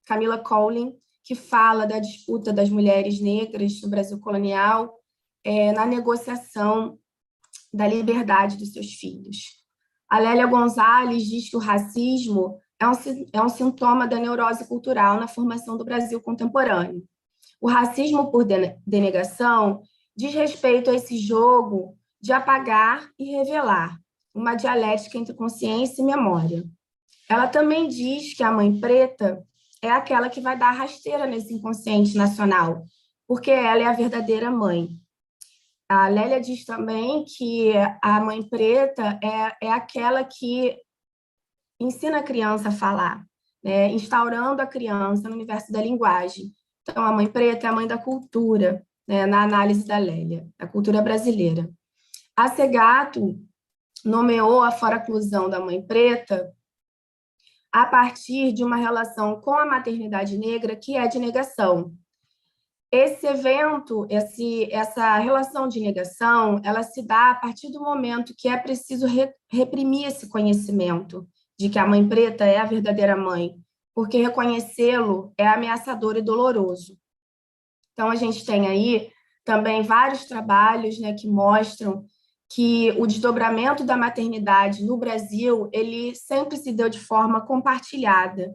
Camila Collin, que fala da disputa das mulheres negras no Brasil colonial na negociação da liberdade dos seus filhos. A Lélia Gonzalez diz que o racismo é um sintoma da neurose cultural na formação do Brasil contemporâneo. O racismo por denegação diz respeito a esse jogo de apagar e revelar, uma dialética entre consciência e memória. Ela também diz que a mãe preta é aquela que vai dar rasteira nesse inconsciente nacional, porque ela é a verdadeira mãe. A Lélia diz também que a mãe preta é aquela que ensina a criança a falar, né? Instaurando a criança no universo da linguagem. Então, a mãe preta é a mãe da cultura, né? Na análise da Lélia, da cultura brasileira. A Segato nomeou a foraclusão da mãe preta a partir de uma relação com a maternidade negra que é de negação. Esse evento, essa relação de negação, ela se dá a partir do momento que é preciso reprimir esse conhecimento de que a mãe preta é a verdadeira mãe, porque reconhecê-lo é ameaçador e doloroso. Então, a gente tem aí também vários trabalhos, né, que mostram que o desdobramento da maternidade no Brasil, ele sempre se deu de forma compartilhada.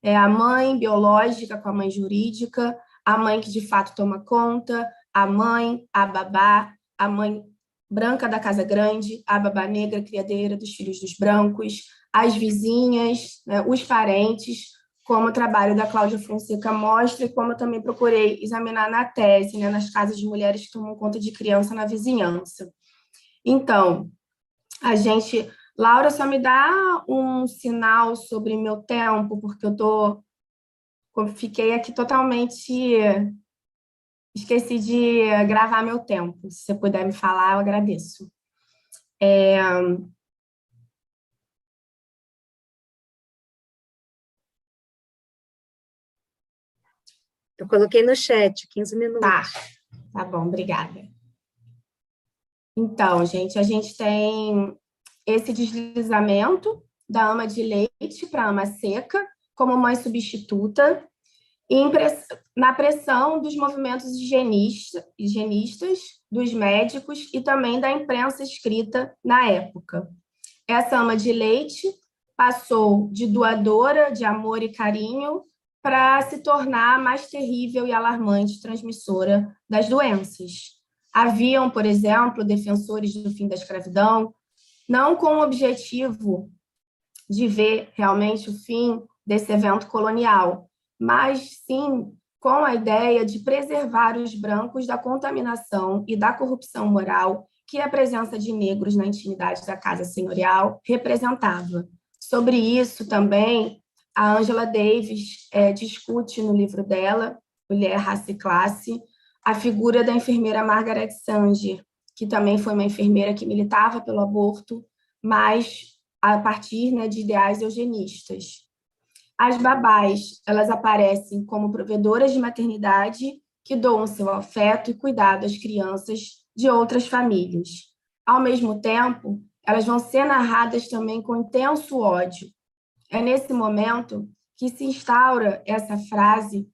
A mãe biológica com a mãe jurídica, a mãe que de fato toma conta, a mãe, a babá, a mãe branca da casa grande, a babá negra, criadeira dos filhos dos brancos, as vizinhas, né, os parentes, como o trabalho da Cláudia Fonseca mostra e como eu também procurei examinar na tese, né, nas casas de mulheres que tomam conta de criança na vizinhança. Então, Laura, só me dá um sinal sobre meu tempo, porque fiquei aqui totalmente Esqueci de gravar meu tempo. Se você puder me falar, eu agradeço. Eu coloquei no chat, 15 minutos. Tá bom, obrigada. Então, gente, a gente tem esse deslizamento da ama de leite para a ama seca, como mãe substituta, e na pressão dos movimentos higienistas, dos médicos e também da imprensa escrita na época. Essa ama de leite passou de doadora de amor e carinho para se tornar a mais terrível e alarmante transmissora das doenças. Haviam, por exemplo, defensores do fim da escravidão, não com o objetivo de ver realmente o fim desse evento colonial, mas sim com a ideia de preservar os brancos da contaminação e da corrupção moral que a presença de negros na intimidade da casa senhorial representava. Sobre isso também, a Angela Davis discute no livro dela, Mulher, Raça e Classe, a figura da enfermeira Margaret Sanger, que também foi uma enfermeira que militava pelo aborto, mas a partir, né, de ideais eugenistas. As babás, elas aparecem como provedoras de maternidade que doam seu afeto e cuidado às crianças de outras famílias. Ao mesmo tempo, elas vão ser narradas também com intenso ódio. É nesse momento que se instaura essa frase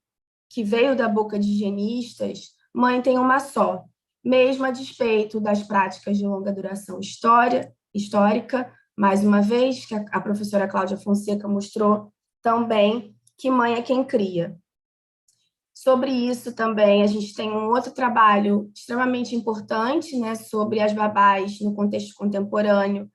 que veio da boca de higienistas: mãe tem uma só, mesmo a despeito das práticas de longa duração histórica, mais uma vez, que a professora Cláudia Fonseca mostrou também que mãe é quem cria. Sobre isso também, a gente tem um outro trabalho extremamente importante, né, sobre as babás no contexto contemporâneo,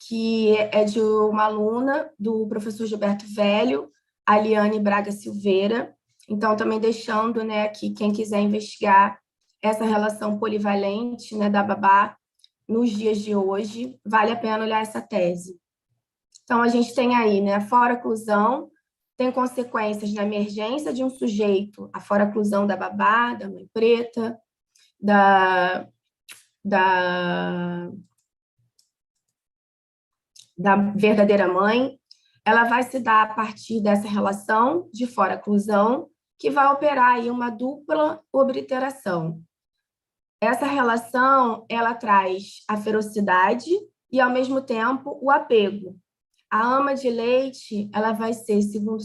que é de uma aluna do professor Gilberto Velho, a Liane Braga Silveira. Então, também deixando, né, aqui quem quiser investigar essa relação polivalente, né, da babá nos dias de hoje, vale a pena olhar essa tese. Então, a gente tem aí, né, a fora-oclusão, tem consequências na emergência de um sujeito, a fora-oclusão da babá, da mãe preta, da verdadeira mãe. Ela vai se dar a partir dessa relação de fora-oclusão, que vai operar aí uma dupla obliteração. Essa relação, ela traz a ferocidade e, ao mesmo tempo, o apego. A ama de leite, ela vai ser, segundo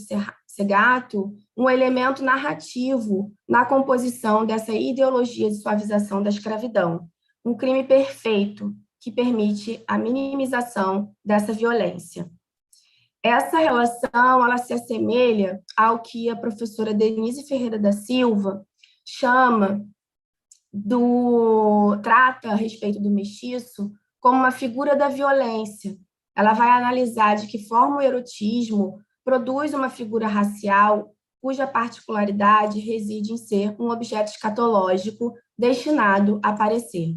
Segato, um elemento narrativo na composição dessa ideologia de suavização da escravidão, um crime perfeito que permite a minimização dessa violência. Essa relação, ela se assemelha ao que a professora Denise Ferreira da Silva trata a respeito do mestiço como uma figura da violência. Ela vai analisar de que forma o erotismo produz uma figura racial cuja particularidade reside em ser um objeto escatológico destinado a aparecer.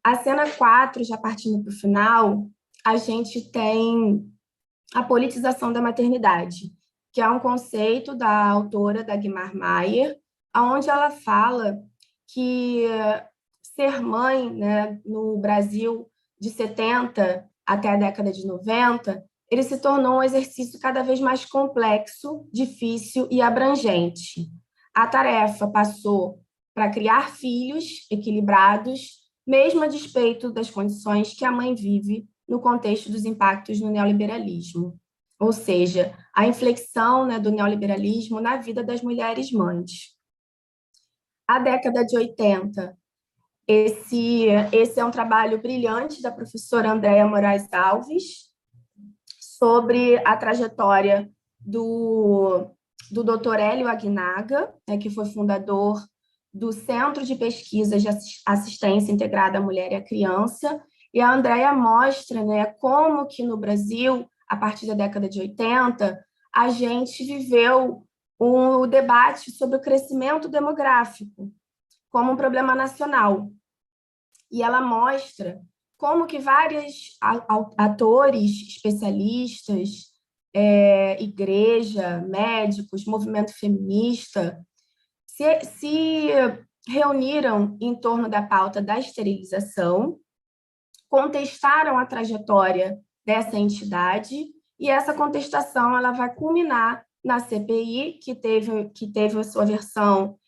A cena 4, já partindo para o final, a gente tem a politização da maternidade, que é um conceito da autora Dagmar Maier, onde ela fala que ser mãe, né, no Brasil de 70 até a década de 90, ele se tornou um exercício cada vez mais complexo, difícil e abrangente. A tarefa passou para criar filhos equilibrados, mesmo a despeito das condições que a mãe vive no contexto dos impactos no neoliberalismo, ou seja, a inflexão, né, do neoliberalismo na vida das mulheres mães. A década de 80, esse é um trabalho brilhante da professora Andréa Moraes Alves sobre a trajetória do Dr. Hélio Aguinaga, né, que foi fundador do Centro de Pesquisa de Assistência Integrada à Mulher e à Criança, e a Andréa mostra, né, como que no Brasil, a partir da década de 80, a gente viveu um debate sobre o crescimento demográfico como um problema nacional. E ela mostra como que vários atores, especialistas, igreja, médicos, movimento feminista, se reuniram em torno da pauta da esterilização, contestaram a trajetória dessa entidade, e essa contestação ela vai culminar na CPI, que teve a sua versão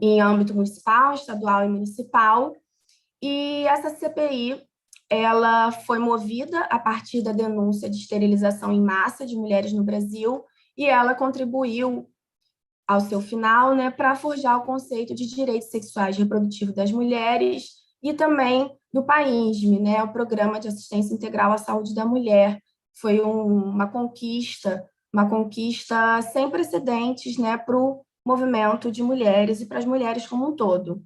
em âmbito municipal, estadual e municipal, e essa CPI ela foi movida a partir da denúncia de esterilização em massa de mulheres no Brasil, e ela contribuiu ao seu final, né, para forjar o conceito de direitos sexuais e reprodutivos das mulheres e também do PAINSM, né, o Programa de Assistência Integral à Saúde da Mulher. Foi uma conquista sem precedentes, né, para o movimento de mulheres e para as mulheres como um todo.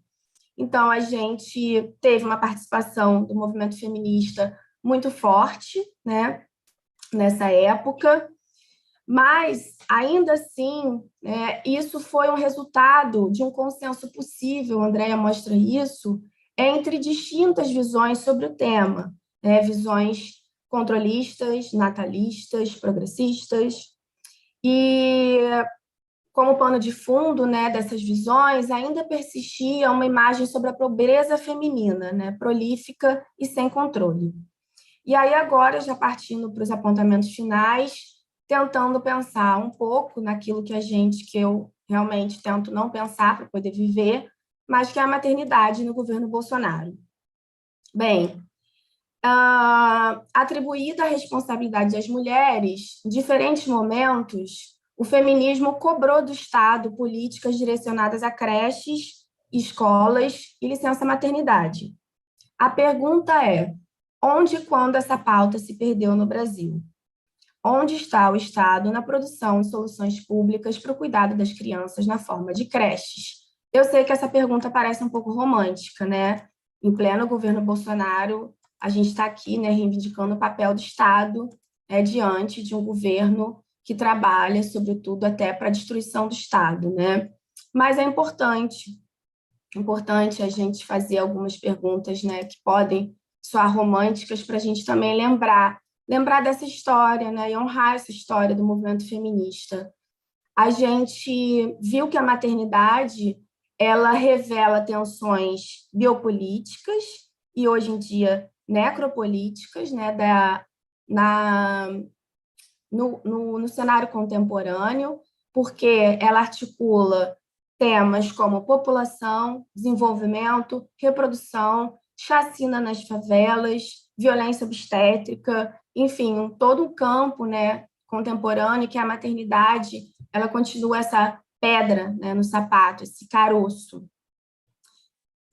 Então, a gente teve uma participação do movimento feminista muito forte, né, nessa época, mas, ainda assim, isso foi um resultado de um consenso possível, a Andréa mostra isso, entre distintas visões sobre o tema, né, visões controlistas, natalistas, progressistas, e como pano de fundo, né, dessas visões, ainda persistia uma imagem sobre a pobreza feminina, né, prolífica e sem controle. E aí agora, já partindo para os apontamentos finais, tentando pensar um pouco naquilo que eu realmente tento não pensar para poder viver, mas que é a maternidade no governo Bolsonaro. Bem, atribuída a responsabilidade às mulheres, em diferentes momentos, o feminismo cobrou do Estado políticas direcionadas a creches, escolas e licença maternidade. A pergunta é: onde e quando essa pauta se perdeu no Brasil? Onde está o Estado na produção de soluções públicas para o cuidado das crianças na forma de creches? Eu sei que essa pergunta parece um pouco romântica, né? Em pleno governo Bolsonaro, a gente está aqui, né, reivindicando o papel do Estado, né, diante de um governo que trabalha, sobretudo, até para a destruição do Estado, né? Mas é importante a gente fazer algumas perguntas, né, que podem soar românticas para a gente também lembrar dessa história, né, e honrar essa história do movimento feminista. A gente viu que a maternidade ela revela tensões biopolíticas e, hoje em dia, necropolíticas, né, no cenário contemporâneo, porque ela articula temas como população, desenvolvimento, reprodução, chacina nas favelas, violência obstétrica, enfim, todo um campo, né, contemporâneo, que a maternidade ela continua essa pedra, né, no sapato, esse caroço.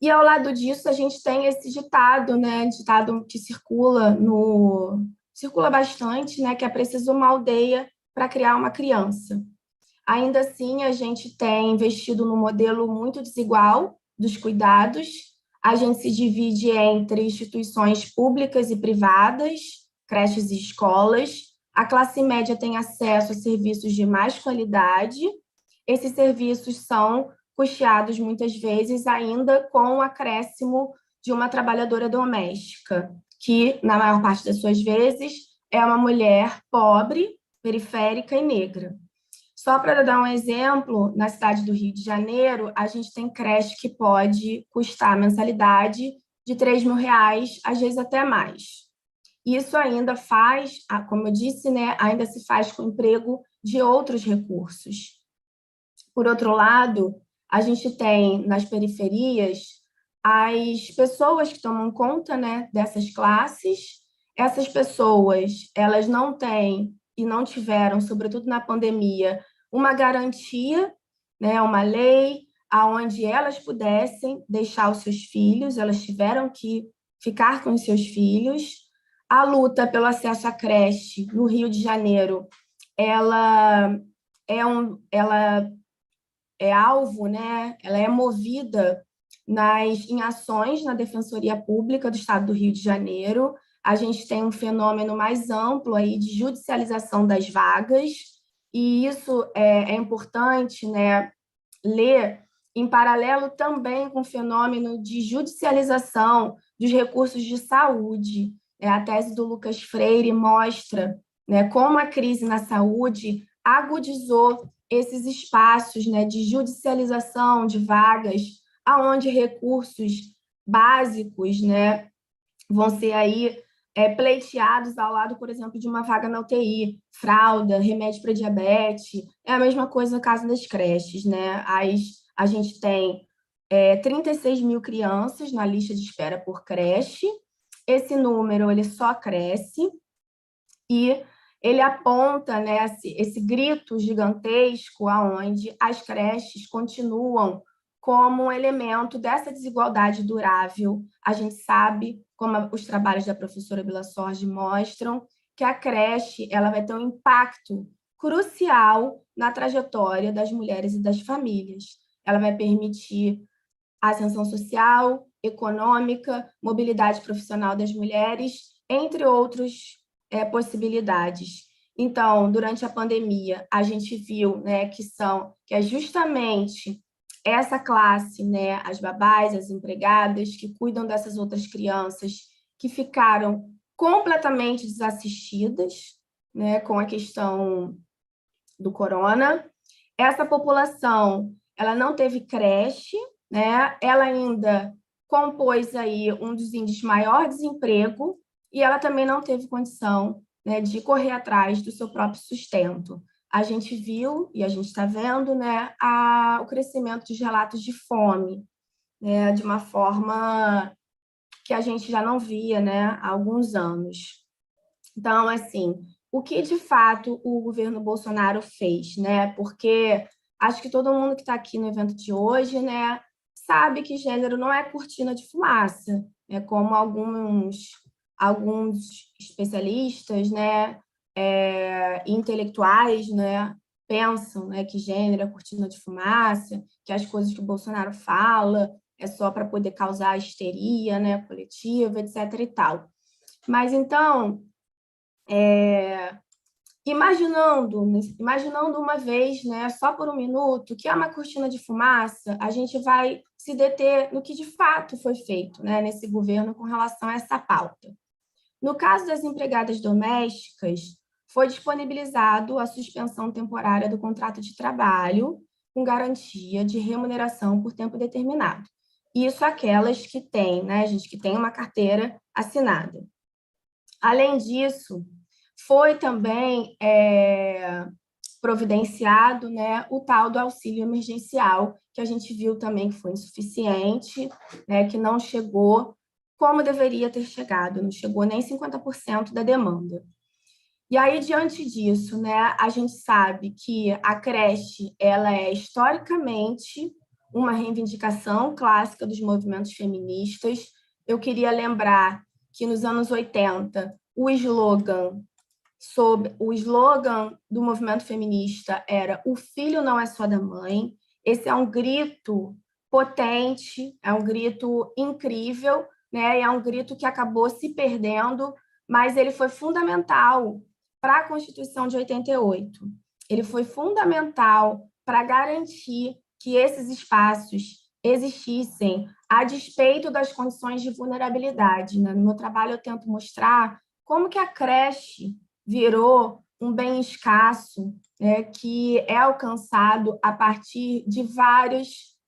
E, ao lado disso, a gente tem esse ditado, né, ditado que circula bastante, né, que é preciso uma aldeia para criar uma criança. Ainda assim, a gente tem investido num modelo muito desigual dos cuidados. A gente se divide entre instituições públicas e privadas, creches e escolas. A classe média tem acesso a serviços de mais qualidade. Esses serviços são custeados, muitas vezes, ainda com o acréscimo de uma trabalhadora doméstica, que, na maior parte das suas vezes, é uma mulher pobre, periférica e negra. Só para dar um exemplo, na cidade do Rio de Janeiro, a gente tem creche que pode custar a mensalidade de R$3.000, às vezes até mais. Isso ainda faz, como eu disse, né, ainda se faz com emprego de outros recursos. Por outro lado, a gente tem nas periferias as pessoas que tomam conta, né, dessas classes. Essas pessoas, elas não têm e não tiveram, sobretudo na pandemia, uma garantia, né, uma lei aonde elas pudessem deixar os seus filhos, elas tiveram que ficar com os seus filhos. A luta pelo acesso à creche no Rio de Janeiro, ela é alvo, né? Ela é movida em ações na Defensoria Pública do Estado do Rio de Janeiro. A gente tem um fenômeno mais amplo aí de judicialização das vagas, e isso é importante, né, ler em paralelo também com o fenômeno de judicialização dos recursos de saúde. A tese do Lucas Freire mostra, né, como a crise na saúde agudizou esses espaços, né, de judicialização de vagas, aonde recursos básicos, né, vão ser aí pleiteados ao lado, por exemplo, de uma vaga na UTI, fralda, remédio para diabetes. É a mesma coisa no caso das creches, né? A gente tem 36 mil crianças na lista de espera por creche. Esse número ele só cresce e ele aponta, né, esse grito gigantesco aonde as creches continuam como um elemento dessa desigualdade durável. A gente sabe, como os trabalhos da professora Bila Sorge mostram, que a creche ela vai ter um impacto crucial na trajetória das mulheres e das famílias. Ela vai permitir a ascensão social, econômica, mobilidade profissional das mulheres, entre outras possibilidades. Então, durante a pandemia, a gente viu, né, que é justamente essa classe, né, as babás, as empregadas, que cuidam dessas outras crianças, que ficaram completamente desassistidas, né, com a questão do corona. Essa população, ela não teve creche, né, ela ainda compôs aí um dos índices de maior desemprego e ela também não teve condição, né, de correr atrás do seu próprio sustento. A gente viu e a gente está vendo, né, o crescimento dos relatos de fome, né, de uma forma que a gente já não via, né, há alguns anos. Então, assim, o que de fato o governo Bolsonaro fez, né? Porque acho que todo mundo que está aqui no evento de hoje, né, sabe que gênero não é cortina de fumaça, é como alguns especialistas, né, intelectuais, né, pensam, né, que gênero é cortina de fumaça, que as coisas que o Bolsonaro fala é só para poder causar histeria, né, coletiva, etc. e tal. Mas então, imaginando uma vez, né, só por um minuto, que é uma cortina de fumaça, a gente vai se deter no que de fato foi feito, né, nesse governo com relação a essa pauta. No caso das empregadas domésticas, foi disponibilizado a suspensão temporária do contrato de trabalho com garantia de remuneração por tempo determinado. Isso aquelas que têm, né, gente, que tem uma carteira assinada. Além disso, foi também providenciado, né, o tal do auxílio emergencial, que a gente viu também que foi insuficiente, né, que não chegou como deveria ter chegado, não chegou nem 50% da demanda. E aí, diante disso, né, a gente sabe que a creche ela é historicamente uma reivindicação clássica dos movimentos feministas. Eu queria lembrar que nos anos 80, o slogan do movimento feminista era "o filho não é só da mãe". Esse é um grito potente, é um grito incrível, né? É um grito que acabou se perdendo, mas ele foi fundamental para a Constituição de 88. Ele foi fundamental para garantir que esses espaços existissem a despeito das condições de vulnerabilidade, né? No meu trabalho eu tento mostrar como que a creche virou um bem escasso, né, que é alcançado a partir de várias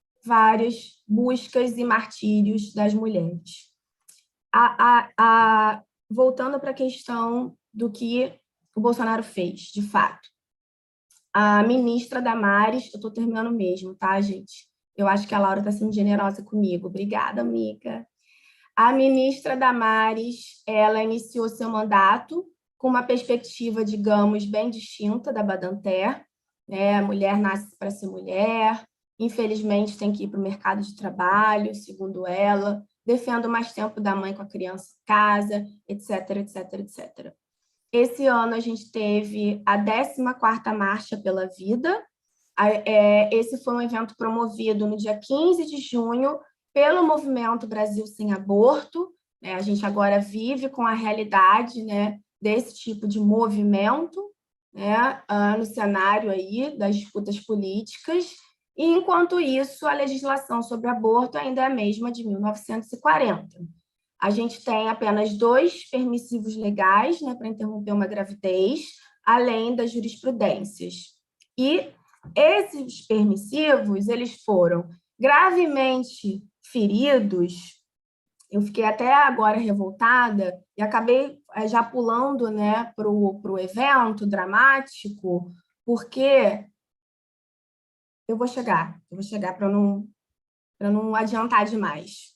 buscas e martírios das mulheres. Voltando para a questão do que o Bolsonaro fez, de fato. A ministra Damares, eu estou terminando mesmo, tá, gente? Eu acho que a Laura está sendo generosa comigo. Obrigada, amiga. A ministra Damares, ela iniciou seu mandato com uma perspectiva, digamos, bem distinta da Badinter, né? A mulher nasce para ser mulher, infelizmente tem que ir para o mercado de trabalho, segundo ela, defende mais tempo da mãe com a criança em casa, etc, etc, etc. Esse ano a gente teve a 14ª Marcha pela Vida. Esse foi um evento promovido no dia 15 de junho pelo Movimento Brasil Sem Aborto. A gente agora vive com a realidade, né, desse tipo de movimento, né, no cenário aí das disputas políticas. E, enquanto isso, a legislação sobre aborto ainda é a mesma de 1940. A gente tem apenas 2 permissivos legais, né, para interromper uma gravidez, além das jurisprudências. E esses permissivos, eles foram gravemente feridos. Eu fiquei até agora revoltada e acabei já pulando, né, para o evento dramático, porque eu vou chegar para não adiantar demais.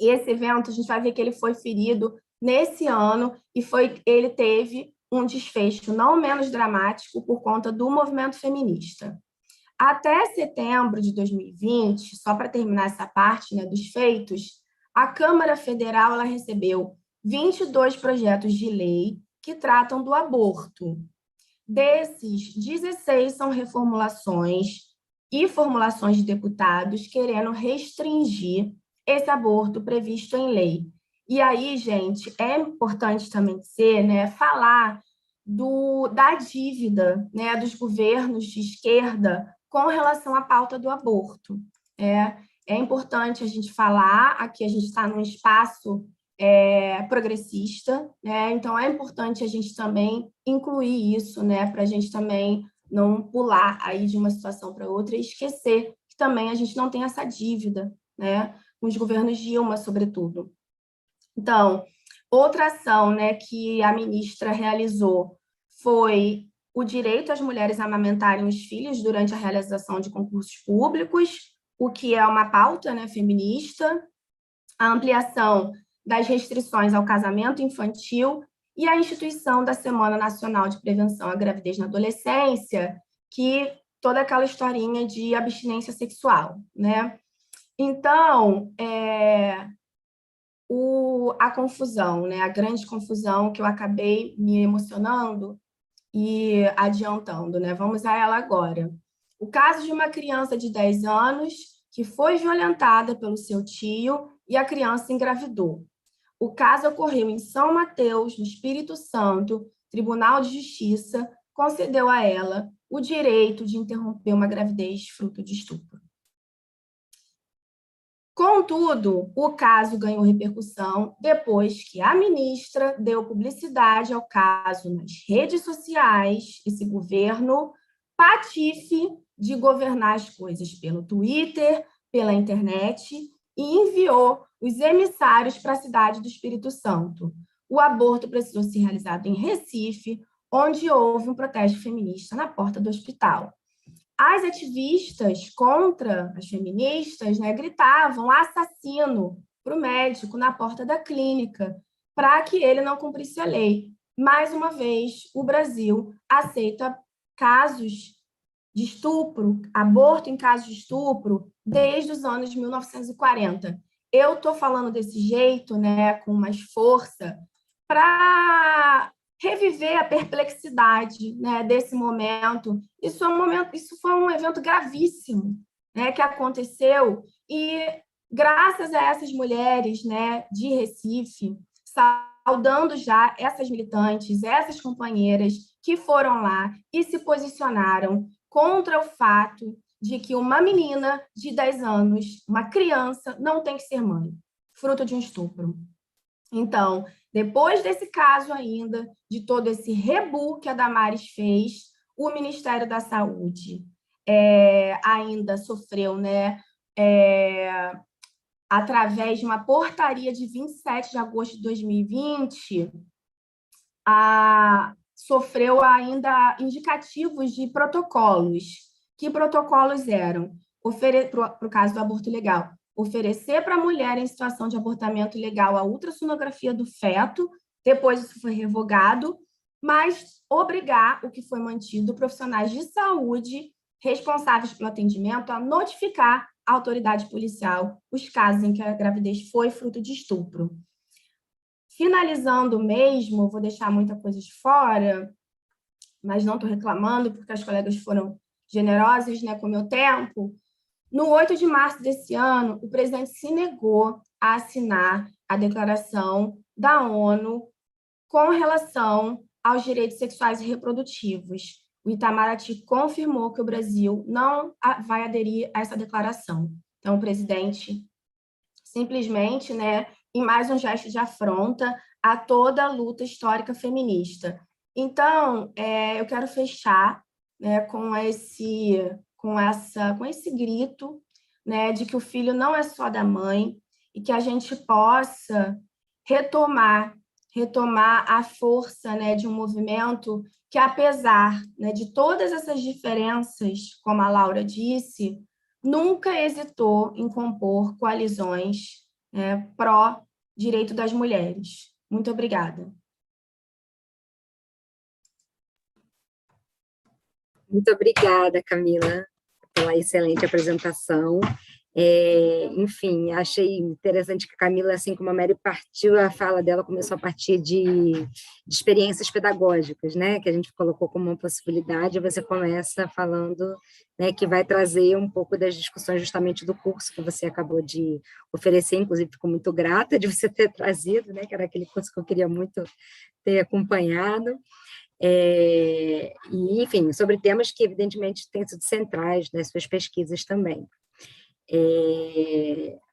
Esse evento, a gente vai ver que ele foi ferido nesse ano e ele teve um desfecho não menos dramático por conta do movimento feminista. Até setembro de 2020, só para terminar essa parte, né, dos feitos, a Câmara Federal ela recebeu 22 projetos de lei que tratam do aborto. Desses, 16 são reformulações e formulações de deputados querendo restringir esse aborto previsto em lei. E aí, gente, é importante também falar da dívida, né, dos governos de esquerda com relação à pauta do aborto. É importante a gente falar, aqui a gente está num espaço progressista, né? Então é importante a gente também incluir isso, né, para a gente também não pular aí de uma situação para outra e esquecer que também a gente não tem essa dívida, né, com os governos Dilma, sobretudo. Então, outra ação, né, que a ministra realizou foi o direito às mulheres a amamentarem os filhos durante a realização de concursos públicos, o que é uma pauta, né, feminista, a ampliação das restrições ao casamento infantil e a instituição da Semana Nacional de Prevenção à Gravidez na Adolescência, que toda aquela historinha de abstinência sexual, né? Então, a confusão, né? A grande confusão que eu acabei me emocionando e adiantando, né? Vamos a ela agora. O caso de uma criança de 10 anos que foi violentada pelo seu tio e a criança engravidou. O caso ocorreu em São Mateus, no Espírito Santo. Tribunal de Justiça concedeu a ela o direito de interromper uma gravidez fruto de estupro. Contudo, o caso ganhou repercussão depois que a ministra deu publicidade ao caso nas redes sociais, esse governo patife de governar as coisas pelo Twitter, pela internet, e enviou os emissários para a cidade do Espírito Santo. O aborto precisou ser realizado em Recife, onde houve um protesto feminista na porta do hospital. As ativistas contra as feministas, né, gritavam assassino para o médico na porta da clínica, para que ele não cumprisse a lei. Mais uma vez, o Brasil aceita casos de estupro, aborto em casos de estupro, desde os anos 1940. Eu estou falando desse jeito, né, com mais força, para reviver a perplexidade, né, desse momento. Isso foi um evento gravíssimo, né, que aconteceu, e graças a essas mulheres, né, de Recife, saudando já essas militantes, essas companheiras que foram lá e se posicionaram contra o fato de que uma menina de 10 anos, uma criança, não tem que ser mãe, fruto de um estupro. Então, depois desse caso ainda, de todo esse rebu que a Damares fez, o Ministério da Saúde ainda sofreu, né, através de uma portaria de 27 de agosto de 2020, sofreu ainda indicativos de protocolos. Que protocolos eram? Para o caso do aborto legal, oferecer para a mulher em situação de abortamento ilegal a ultrassonografia do feto, depois isso foi revogado, mas obrigar, o que foi mantido, profissionais de saúde responsáveis pelo atendimento a notificar a autoridade policial os casos em que a gravidez foi fruto de estupro. Finalizando mesmo, vou deixar muita coisa de fora, mas não estou reclamando, porque as colegas foram generosas, né, com o meu tempo. No 8 de março desse ano, o presidente se negou a assinar a declaração da ONU com relação aos direitos sexuais e reprodutivos. O Itamaraty confirmou que o Brasil não vai aderir a essa declaração. Então, o presidente simplesmente, né, em mais um gesto de afronta a toda a luta histórica feminista. Então, eu quero fechar, né, com esse grito né, de que o filho não é só da mãe e que a gente possa retomar a força, né, de um movimento que, apesar, né, de todas essas diferenças, como a Laura disse, nunca hesitou em compor coalizões, né, pró-direito das mulheres. Muito obrigada. Muito obrigada, Camila, pela excelente apresentação. Enfim, achei interessante que a Camila, assim como a Mary, partiu, a fala dela começou a partir de experiências pedagógicas, né, que a gente colocou como uma possibilidade, e você começa falando, né, que vai trazer um pouco das discussões justamente do curso que você acabou de oferecer, inclusive fico muito grata de você ter trazido, né, que era aquele curso que eu queria muito ter acompanhado. E, enfim, sobre temas que, evidentemente, têm sido centrais nas suas pesquisas também.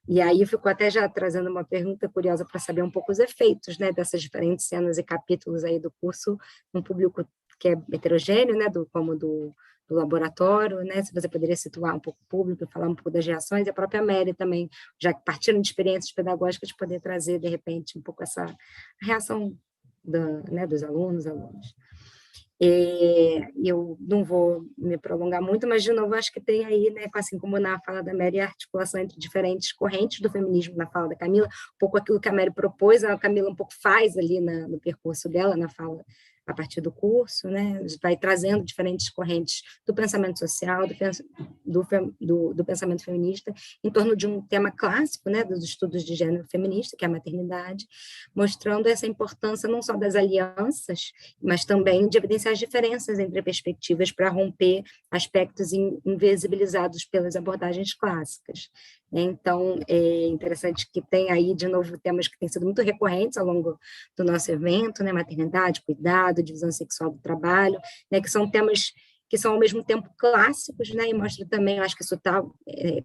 E aí ficou até já trazendo uma pergunta curiosa para saber um pouco os efeitos, né, dessas diferentes cenas e capítulos aí do curso, num público que é heterogêneo, né, como do laboratório, né, se você poderia situar um pouco o público, falar um pouco das reações, e a própria Mary também, já que partiram de experiências pedagógicas, poder trazer, de repente, um pouco essa reação né, dos alunos. Eu não vou me prolongar muito, mas, de novo, acho que tem aí, né, assim como na fala da Mary, a articulação entre diferentes correntes do feminismo na fala da Camila, um pouco aquilo que a Mary propôs, a Camila um pouco faz ali no percurso dela, na fala a partir do curso, né, vai trazendo diferentes correntes do pensamento social, do pensamento feminista, em torno de um tema clássico, né, dos estudos de gênero feminista, que é a maternidade, mostrando essa importância não só das alianças, mas também de evidenciar as diferenças entre perspectivas para romper aspectos invisibilizados pelas abordagens clássicas. Então, é interessante que tem aí, de novo, temas que têm sido muito recorrentes ao longo do nosso evento, né? Maternidade, cuidado, divisão sexual do trabalho, né? Que são temas que são, ao mesmo tempo, clássicos, né? E mostra também, eu acho que isso está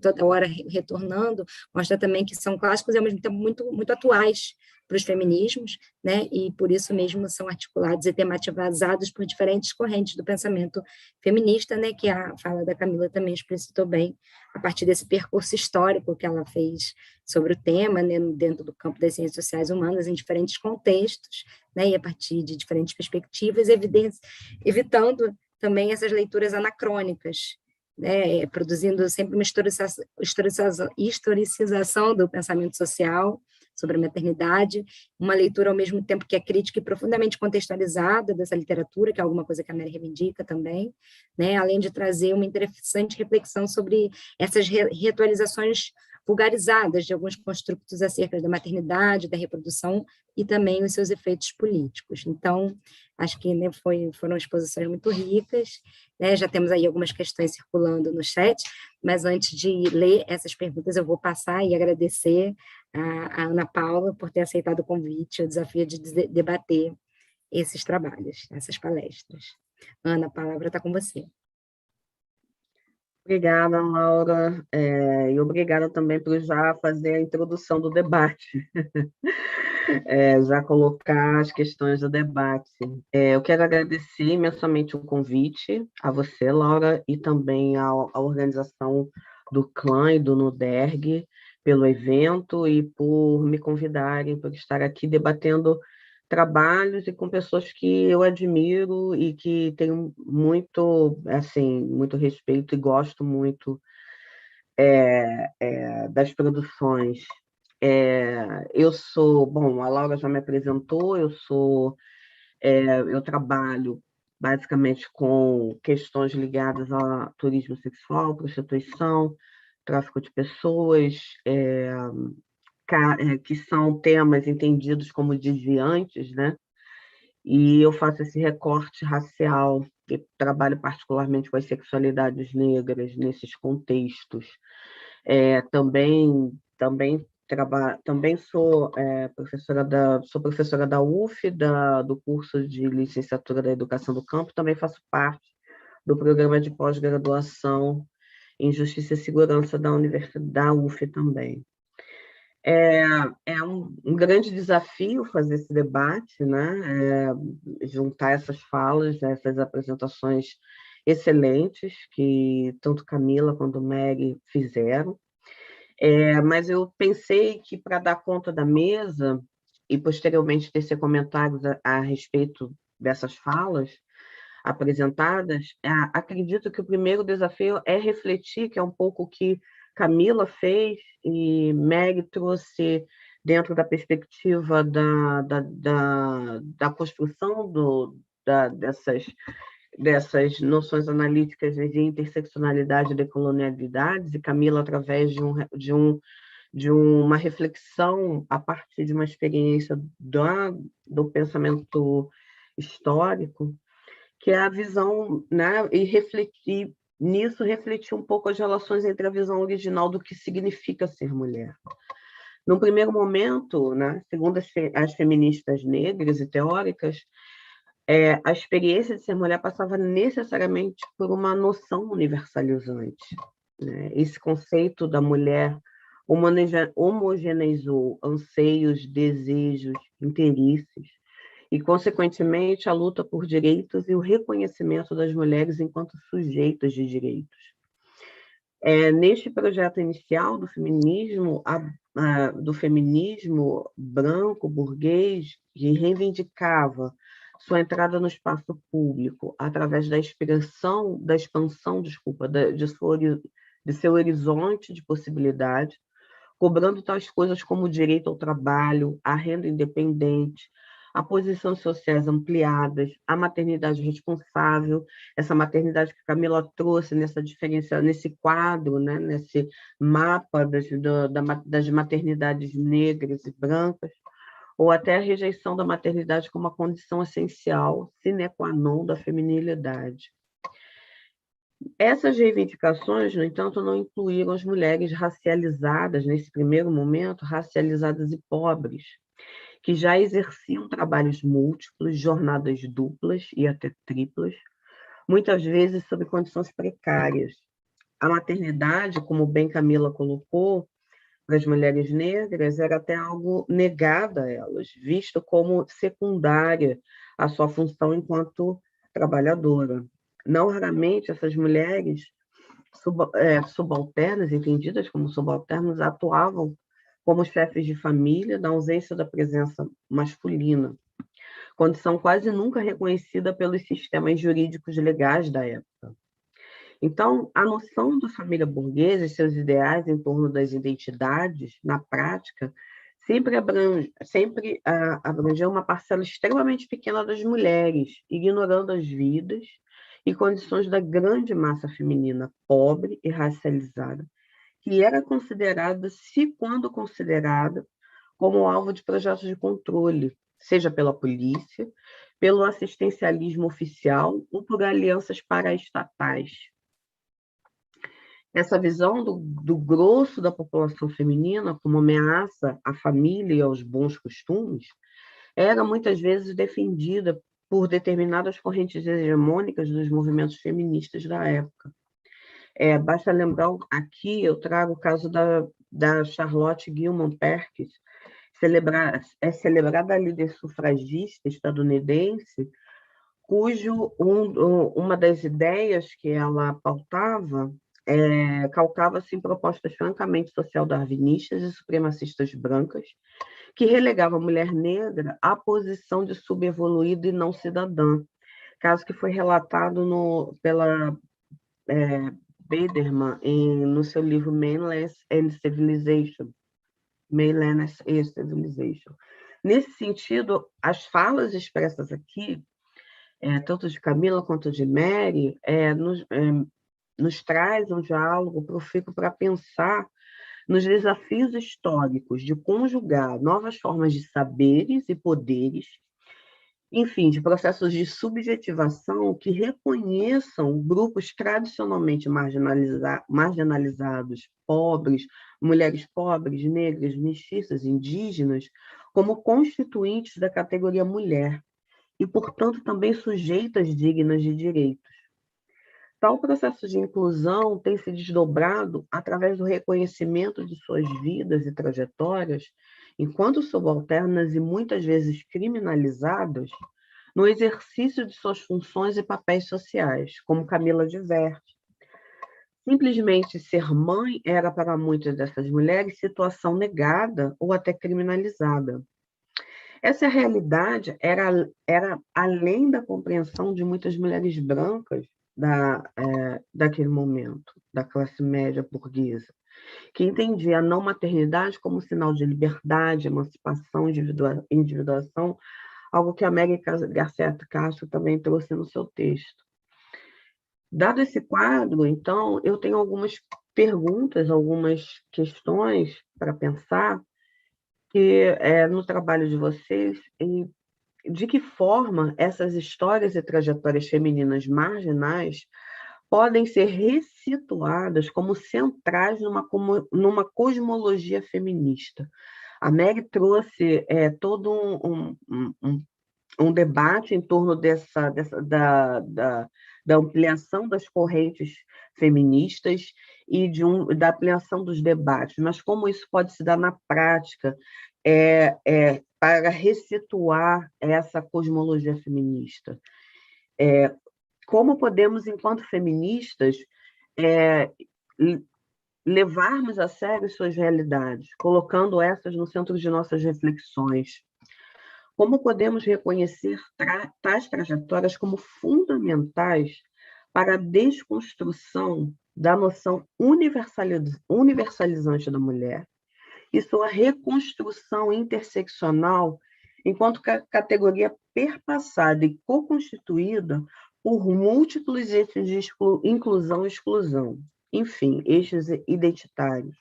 toda hora retornando, mostra também que são clássicos e, ao mesmo tempo, muito, muito atuais para os feminismos, né? E por isso mesmo são articulados e tematizados por diferentes correntes do pensamento feminista, né? Que a fala da Camila também explicitou bem, a partir desse percurso histórico que ela fez sobre o tema, né? Dentro do campo das ciências sociais humanas, em diferentes contextos, né? E a partir de diferentes perspectivas, evitando também essas leituras anacrônicas, né? Produzindo sempre uma historicização do pensamento social sobre a maternidade, uma leitura ao mesmo tempo que é crítica e profundamente contextualizada dessa literatura, que é alguma coisa que a Mary reivindica também, né? Além de trazer uma interessante reflexão sobre essas reatualizações vulgarizadas de alguns construtos acerca da maternidade, da reprodução e também os seus efeitos políticos. Então, acho que, né, foram exposições muito ricas, né? Já temos aí algumas questões circulando no chat, mas antes de ler essas perguntas, eu vou passar e agradecer a Ana Paula por ter aceitado o convite, o desafio de debater esses trabalhos, essas palestras. Ana, a palavra está com você. Obrigada, Laura, e obrigada também por já fazer a introdução do debate, já colocar as questões do debate. Eu quero agradecer imensamente o convite a você, Laura, e também à organização do CLAN e do NUDERG pelo evento e por me convidarem, por estar aqui debatendo trabalhos e com pessoas que eu admiro e que tenho muito, assim, muito respeito e gosto muito das produções. Eu sou, bom, a Laura já me apresentou, eu trabalho basicamente com questões ligadas a turismo sexual, prostituição, tráfico de pessoas, que são temas entendidos como desviantes, né? E eu faço esse recorte racial, e trabalho particularmente com as sexualidades negras nesses contextos. Também sou professora da UF, do curso de licenciatura da Educação do Campo, também faço parte do programa de pós-graduação em Justiça e Segurança da Universidade da UF também. É um grande desafio fazer esse debate, né? Juntar essas falas, essas apresentações excelentes que tanto Camila quanto Mary fizeram. Mas eu pensei que, para dar conta da mesa, e posteriormente tecer comentários a respeito dessas falas apresentadas, acredito que o primeiro desafio é refletir, que é um pouco o que Camila fez e Meg trouxe dentro da perspectiva da construção dessas noções analíticas de interseccionalidade e decolonialidades, e Camila, através de uma reflexão a partir de uma experiência do pensamento histórico, que é a visão, né, e refletir um pouco as relações entre a visão original do que significa ser mulher. Num primeiro momento, né, segundo as feministas negras e teóricas, a experiência de ser mulher passava necessariamente por uma noção universalizante, né? Esse conceito da mulher homogeneizou anseios, desejos, interesses, e, consequentemente, a luta por direitos e o reconhecimento das mulheres enquanto sujeitos de direitos. Neste projeto inicial do feminismo branco, burguês, que reivindicava sua entrada no espaço público através da expansão, de seu horizonte de possibilidades, cobrando tais coisas como o direito ao trabalho, a renda independente, a posições sociais ampliadas, a maternidade responsável, essa maternidade que Camila trouxe nessa diferença, nesse quadro, né, nesse mapa das maternidades negras e brancas, ou até a rejeição da maternidade como uma condição essencial, sine qua non da feminilidade. Essas reivindicações, no entanto, não incluíram as mulheres racializadas, nesse primeiro momento, racializadas e pobres, que já exerciam trabalhos múltiplos, jornadas duplas e até triplas, muitas vezes sob condições precárias. A maternidade, como bem Camila colocou, para as mulheres negras, era até algo negado a elas, visto como secundária à sua função enquanto trabalhadora. Não raramente, essas mulheres subalternas, entendidas como subalternas, atuavam como chefes de família, na ausência da presença masculina, condição quase nunca reconhecida pelos sistemas jurídicos legais da época. Então, a noção da família burguesa e seus ideais em torno das identidades, na prática, sempre abrangeu uma parcela extremamente pequena das mulheres, ignorando as vidas e condições da grande massa feminina pobre e racializada, que era considerada, quando considerada, como alvo de projetos de controle, seja pela polícia, pelo assistencialismo oficial ou por alianças paraestatais. Essa visão do grosso da população feminina como ameaça à família e aos bons costumes era muitas vezes defendida por determinadas correntes hegemônicas dos movimentos feministas da época. Basta lembrar aqui, eu trago o caso da Charlotte Gilman Perkins, celebrada líder sufragista estadunidense, uma das ideias que ela pautava calcava-se em propostas francamente social-darwinistas e supremacistas brancas, que relegavam a mulher negra à posição de subevoluída e não cidadã, caso que foi relatado pela Biderman no seu livro Mainland and Civilization. Nesse sentido, as falas expressas aqui, tanto de Camila quanto de Mary, nos traz um diálogo profícuo para pensar nos desafios históricos de conjugar novas formas de saberes e poderes, enfim, de processos de subjetivação que reconheçam grupos tradicionalmente marginalizados, pobres, mulheres pobres, negras, mestiças, indígenas, como constituintes da categoria mulher e, portanto, também sujeitas dignas de direitos. Tal processo de inclusão tem se desdobrado através do reconhecimento de suas vidas e trajetórias enquanto subalternas e muitas vezes criminalizadas no exercício de suas funções e papéis sociais, como Camila diverte, Simplesmente ser mãe era, para muitas dessas mulheres, situação negada ou até criminalizada. Essa realidade era além da compreensão de muitas mulheres brancas daquele momento, da classe média burguesa, que entendia a não maternidade como sinal de liberdade, emancipação, individuação, algo que a América Garcia Castro também trouxe no seu texto. Dado esse quadro, então, eu tenho algumas perguntas, algumas questões para pensar que no trabalho de vocês, de que forma essas histórias e trajetórias femininas marginais podem ser ressituadas como centrais numa cosmologia feminista. A Mary trouxe todo um debate em torno da ampliação das correntes feministas e da ampliação dos debates, mas como isso pode se dar na prática para ressituar essa cosmologia feminista. Como podemos, enquanto feministas, levarmos a sério suas realidades, colocando essas no centro de nossas reflexões. Como podemos reconhecer tais trajetórias como fundamentais para a desconstrução da noção universalizante da mulher e sua reconstrução interseccional enquanto categoria perpassada e co-constituída por múltiplos eixos de inclusão e exclusão, enfim, eixos identitários.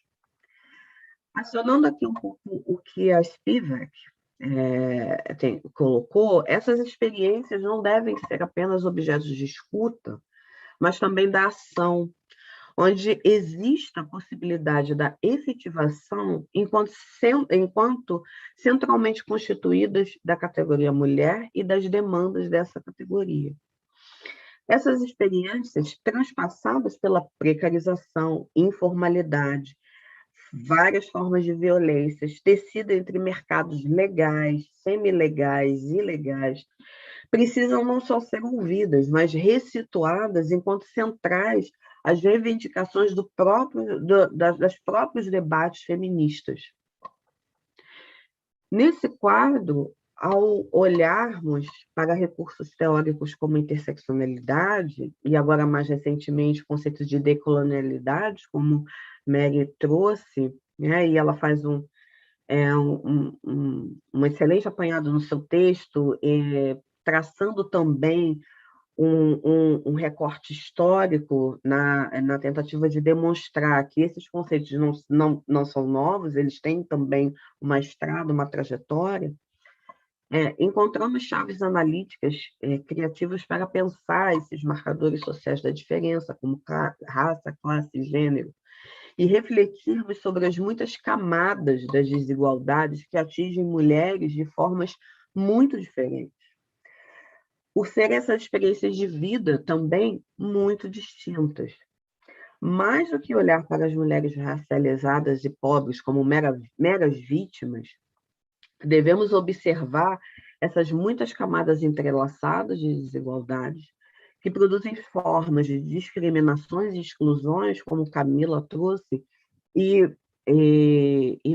Acionando aqui um pouco o que a Spivak colocou, essas experiências não devem ser apenas objetos de escuta, mas também da ação, onde existe a possibilidade da efetivação enquanto centralmente constituídas da categoria mulher e das demandas dessa categoria. Essas experiências, transpassadas pela precarização, informalidade, várias formas de violências, tecida entre mercados legais, semilegais, ilegais, precisam não só ser ouvidas, mas ressituadas enquanto centrais às reivindicações dos próprios debates feministas. Nesse quadro, ao olharmos para recursos teóricos como interseccionalidade, e agora mais recentemente conceitos de decolonialidade, como Mary trouxe, né, e ela faz um excelente apanhado no seu texto, traçando também um recorte histórico na tentativa de demonstrar que esses conceitos não são novos, eles têm também uma estrada, uma trajetória. Encontramos chaves analíticas criativas para pensar esses marcadores sociais da diferença, como raça, classe e gênero, e refletirmos sobre as muitas camadas das desigualdades que atingem mulheres de formas muito diferentes, por serem essas experiências de vida também muito distintas. Mais do que olhar para as mulheres racializadas e pobres como meras vítimas, devemos observar essas muitas camadas entrelaçadas de desigualdades que produzem formas de discriminações e exclusões, como Camila trouxe, e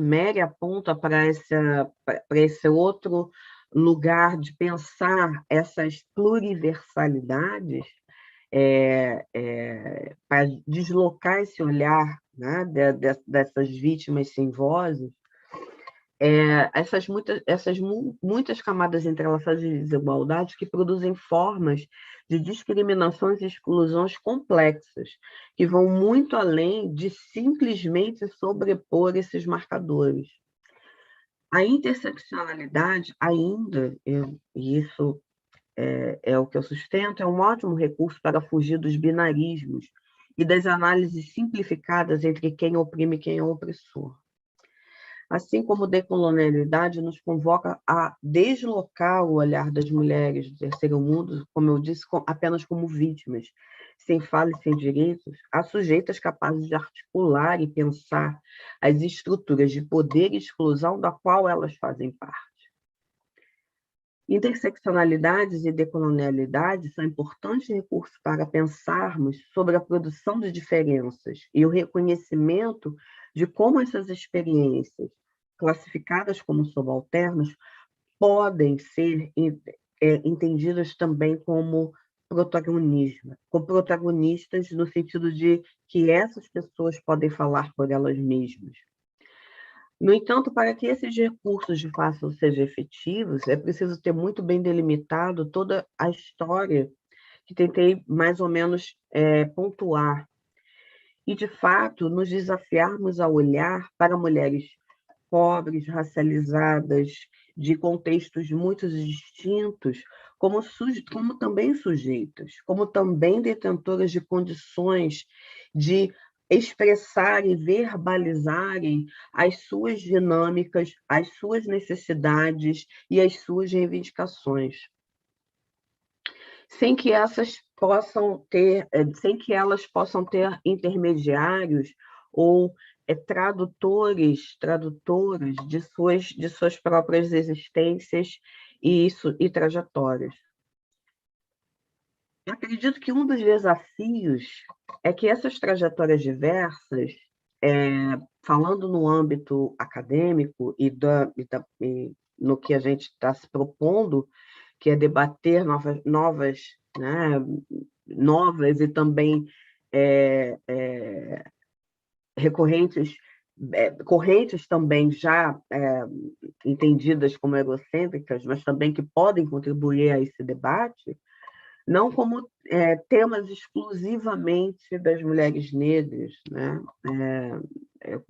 Mary aponta para esse outro lugar de pensar essas pluriversalidades, para deslocar esse olhar, né, dessas vítimas sem vozes, essas muitas camadas entrelaçadas de desigualdades que produzem formas de discriminações e exclusões complexas, que vão muito além de simplesmente sobrepor esses marcadores. A interseccionalidade ainda, e isso é o que eu sustento, é um ótimo recurso para fugir dos binarismos e das análises simplificadas entre quem oprime e quem é opressor. Assim como decolonialidade nos convoca a deslocar o olhar das mulheres do terceiro mundo, como eu disse, apenas como vítimas, sem fala e sem direitos, a sujeitas capazes de articular e pensar as estruturas de poder e exclusão da qual elas fazem parte. Interseccionalidades e decolonialidade são importantes recursos para pensarmos sobre a produção de diferenças e o reconhecimento de como essas experiências, classificadas como subalternas, podem ser entendidas também como protagonistas no sentido de que essas pessoas podem falar por elas mesmas. No entanto, para que esses recursos de fato sejam efetivos, é preciso ter muito bem delimitado toda a história que tentei mais ou menos pontuar e, de fato, nos desafiarmos a olhar para mulheres pobres, racializadas, de contextos muito distintos, como também sujeitas, como também detentoras de condições de expressar e verbalizarem as suas dinâmicas, as suas necessidades e as suas reivindicações, sem que elas possam ter intermediários ou tradutoras de suas próprias existências e trajetórias. Eu acredito que um dos desafios é que essas trajetórias diversas, falando no âmbito acadêmico e no que a gente está se propondo, que é debater novas e também correntes também já entendidas como egocêntricas, mas também que podem contribuir a esse debate, não como temas exclusivamente das mulheres negras, né?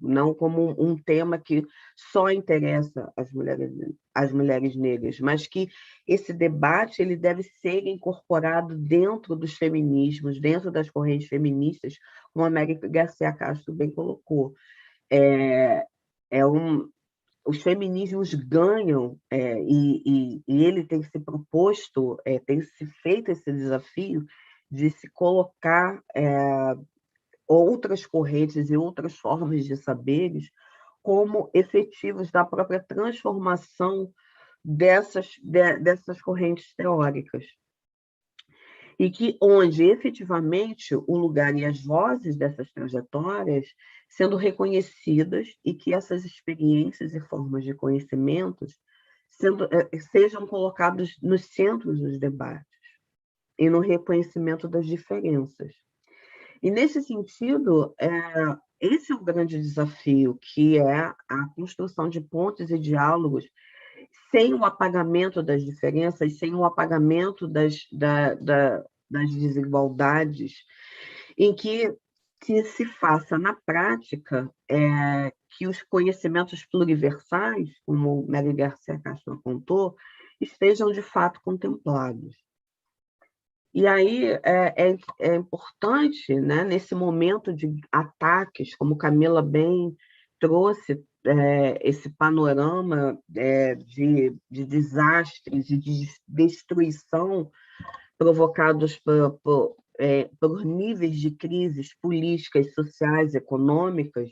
Não como um tema que só interessa as mulheres negras, mas que esse debate ele deve ser incorporado dentro dos feminismos, dentro das correntes feministas, como a Mary Garcia Castro bem colocou. Os feminismos ganham, e ele tem se proposto, tem se feito esse desafio de se colocar outras correntes e outras formas de saberes como efetivos da própria transformação dessas correntes teóricas. E que onde, efetivamente, o lugar e as vozes dessas trajetórias sendo reconhecidas e que essas experiências e formas de conhecimentos sejam colocados nos centros dos debates e no reconhecimento das diferenças. E, nesse sentido, esse é o grande desafio, que é a construção de pontes e diálogos sem o apagamento das diferenças, sem o apagamento das desigualdades, em que se faça na prática que os conhecimentos pluriversais, como Mary Garcia Castro apontou, estejam de fato contemplados. E aí é importante, né, nesse momento de ataques, como Camila bem trouxe, esse panorama de desastres e de destruição provocados por níveis de crises políticas, sociais, econômicas,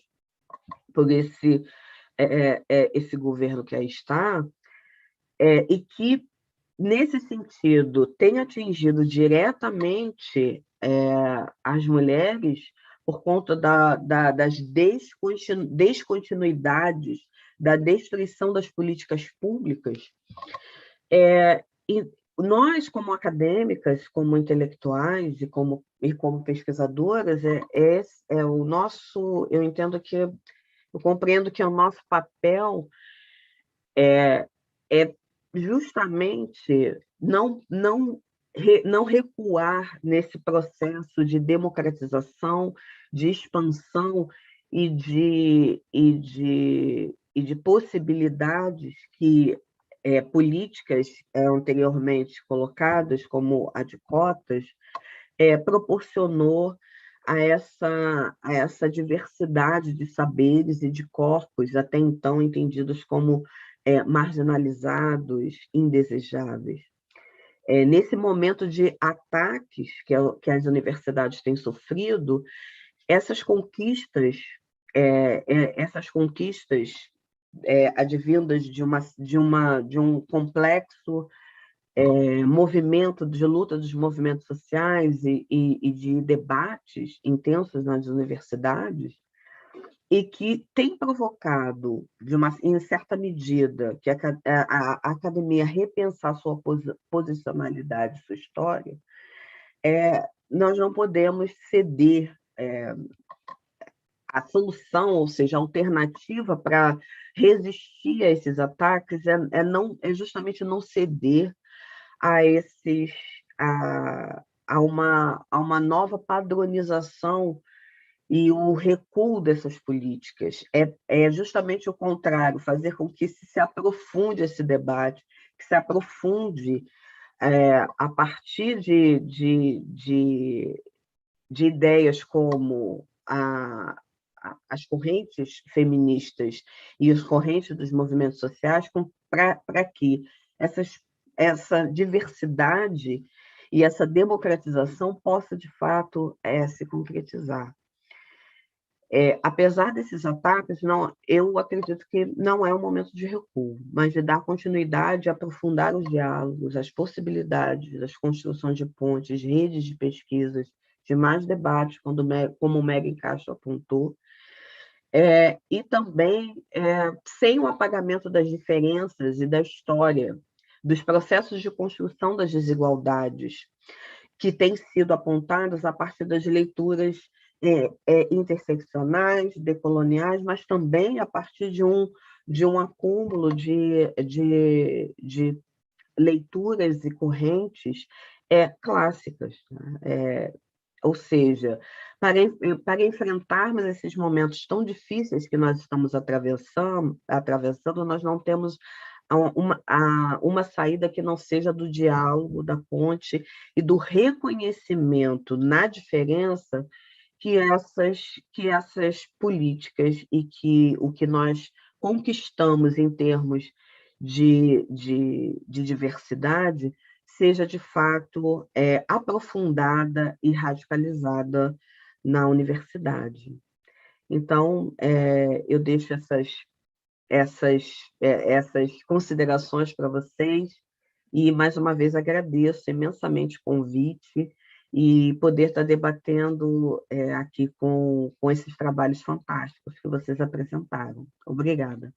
por esse governo que aí está, e que, nesse sentido, tem atingido diretamente as mulheres por conta das descontinuidades, da destruição das políticas públicas. E nós, como acadêmicas, como intelectuais e como pesquisadoras, eu entendo que, eu compreendo que o nosso papel é justamente não recuar nesse processo de democratização, de expansão e de possibilidades que políticas anteriormente colocadas, como a de cotas, proporcionou a essa diversidade de saberes e de corpos até então entendidos como marginalizados, indesejáveis. Nesse momento de ataques que as universidades têm sofrido, essas conquistas advindas de um complexo movimento de luta dos movimentos sociais e de debates intensos nas universidades, e que tem provocado, em certa medida, que a academia repensar sua posicionalidade, sua história, nós não podemos ceder. A solução, ou seja, a alternativa para resistir a esses ataques é justamente não ceder a esses a uma nova padronização e o recuo dessas políticas. É justamente o contrário, fazer com que se aprofunde esse debate, que se aprofunde a partir de ideias como as correntes feministas e as correntes dos movimentos sociais, para que essa diversidade e essa democratização possa, de fato, se concretizar. Apesar desses ataques, eu acredito que não é um momento de recuo, mas de dar continuidade, aprofundar os diálogos, as possibilidades, as construções de pontes, redes de pesquisas, de mais debates, como o Megan Castro apontou, e também sem o apagamento das diferenças e da história, dos processos de construção das desigualdades, que têm sido apontados a partir das leituras interseccionais, decoloniais, mas também a partir de um acúmulo de leituras e correntes clássicas, né? Ou seja, para enfrentarmos esses momentos tão difíceis que nós estamos atravessando, nós não temos uma saída que não seja do diálogo, da ponte e do reconhecimento na diferença que essas políticas e que o que nós conquistamos em termos de diversidade seja, de fato, aprofundada e radicalizada na universidade. Então, eu deixo essas considerações para vocês e, mais uma vez, agradeço imensamente o convite e poder estar debatendo aqui com esses trabalhos fantásticos que vocês apresentaram. Obrigada.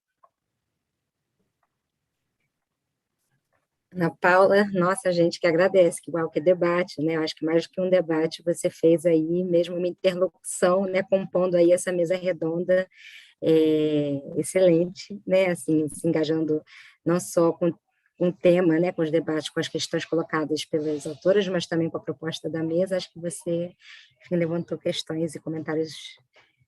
Ana Paula, nossa, gente que agradece, que igual que debate, né? Eu acho que mais do que um debate, você fez aí mesmo uma interlocução, né? Compondo aí essa mesa redonda excelente, né? Assim, se engajando não só com o tema, né? Com os debates, com as questões colocadas pelas autoras, mas também com a proposta da mesa. Acho que você, enfim, levantou questões e comentários,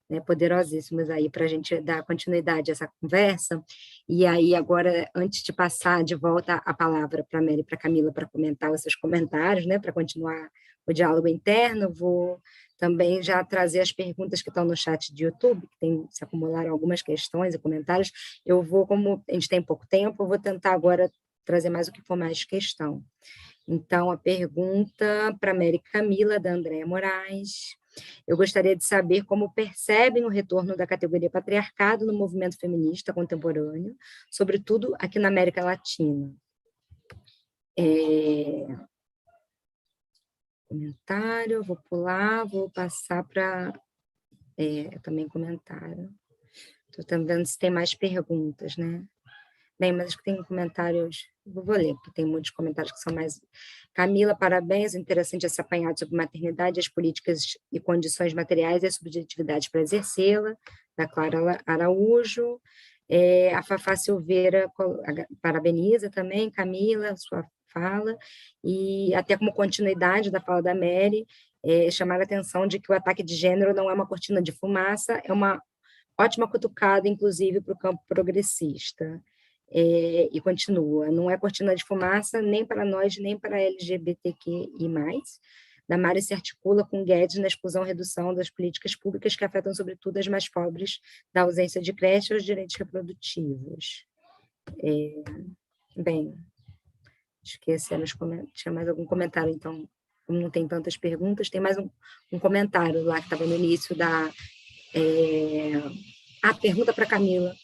né, poderosíssimos aí para a gente dar continuidade a essa conversa. E aí, agora, antes de passar de volta a palavra para a Mary e para a Camila para comentar os seus comentários, né, para continuar o diálogo interno, vou também já trazer as perguntas que estão no chat de YouTube, que se acumularam algumas questões e comentários. Eu vou, como a gente tem pouco tempo, eu vou tentar agora trazer mais o que for mais questão. Então, a pergunta para a Mary e Camila, da Andréa Moraes. Eu gostaria de saber como percebem o retorno da categoria patriarcado no movimento feminista contemporâneo, sobretudo aqui na América Latina. Comentário, vou pular, vou passar para também comentário. Estou também vendo se tem mais perguntas, né? Bem, mas acho que tem comentários, vou ler, porque tem muitos comentários que são mais... Camila, parabéns, interessante esse apanhado sobre maternidade, as políticas e condições materiais e as subjetividades para exercê-la, da Clara Araújo. A Fafá Silveira parabeniza também, Camila, sua fala, e até como continuidade da fala da Mary, chamar a atenção de que o ataque de gênero não é uma cortina de fumaça, é uma ótima cutucada, inclusive, para o campo progressista. E continua, não é cortina de fumaça nem para nós, nem para LGBTQI+. Damares se articula com Guedes na exclusão e redução das políticas públicas que afetam, sobretudo, as mais pobres, da ausência de creche aos direitos reprodutivos. Bem, esqueci, tinha mais algum comentário, então, como não tem tantas perguntas, tem mais um comentário lá que estava no início da... pergunta para Camila.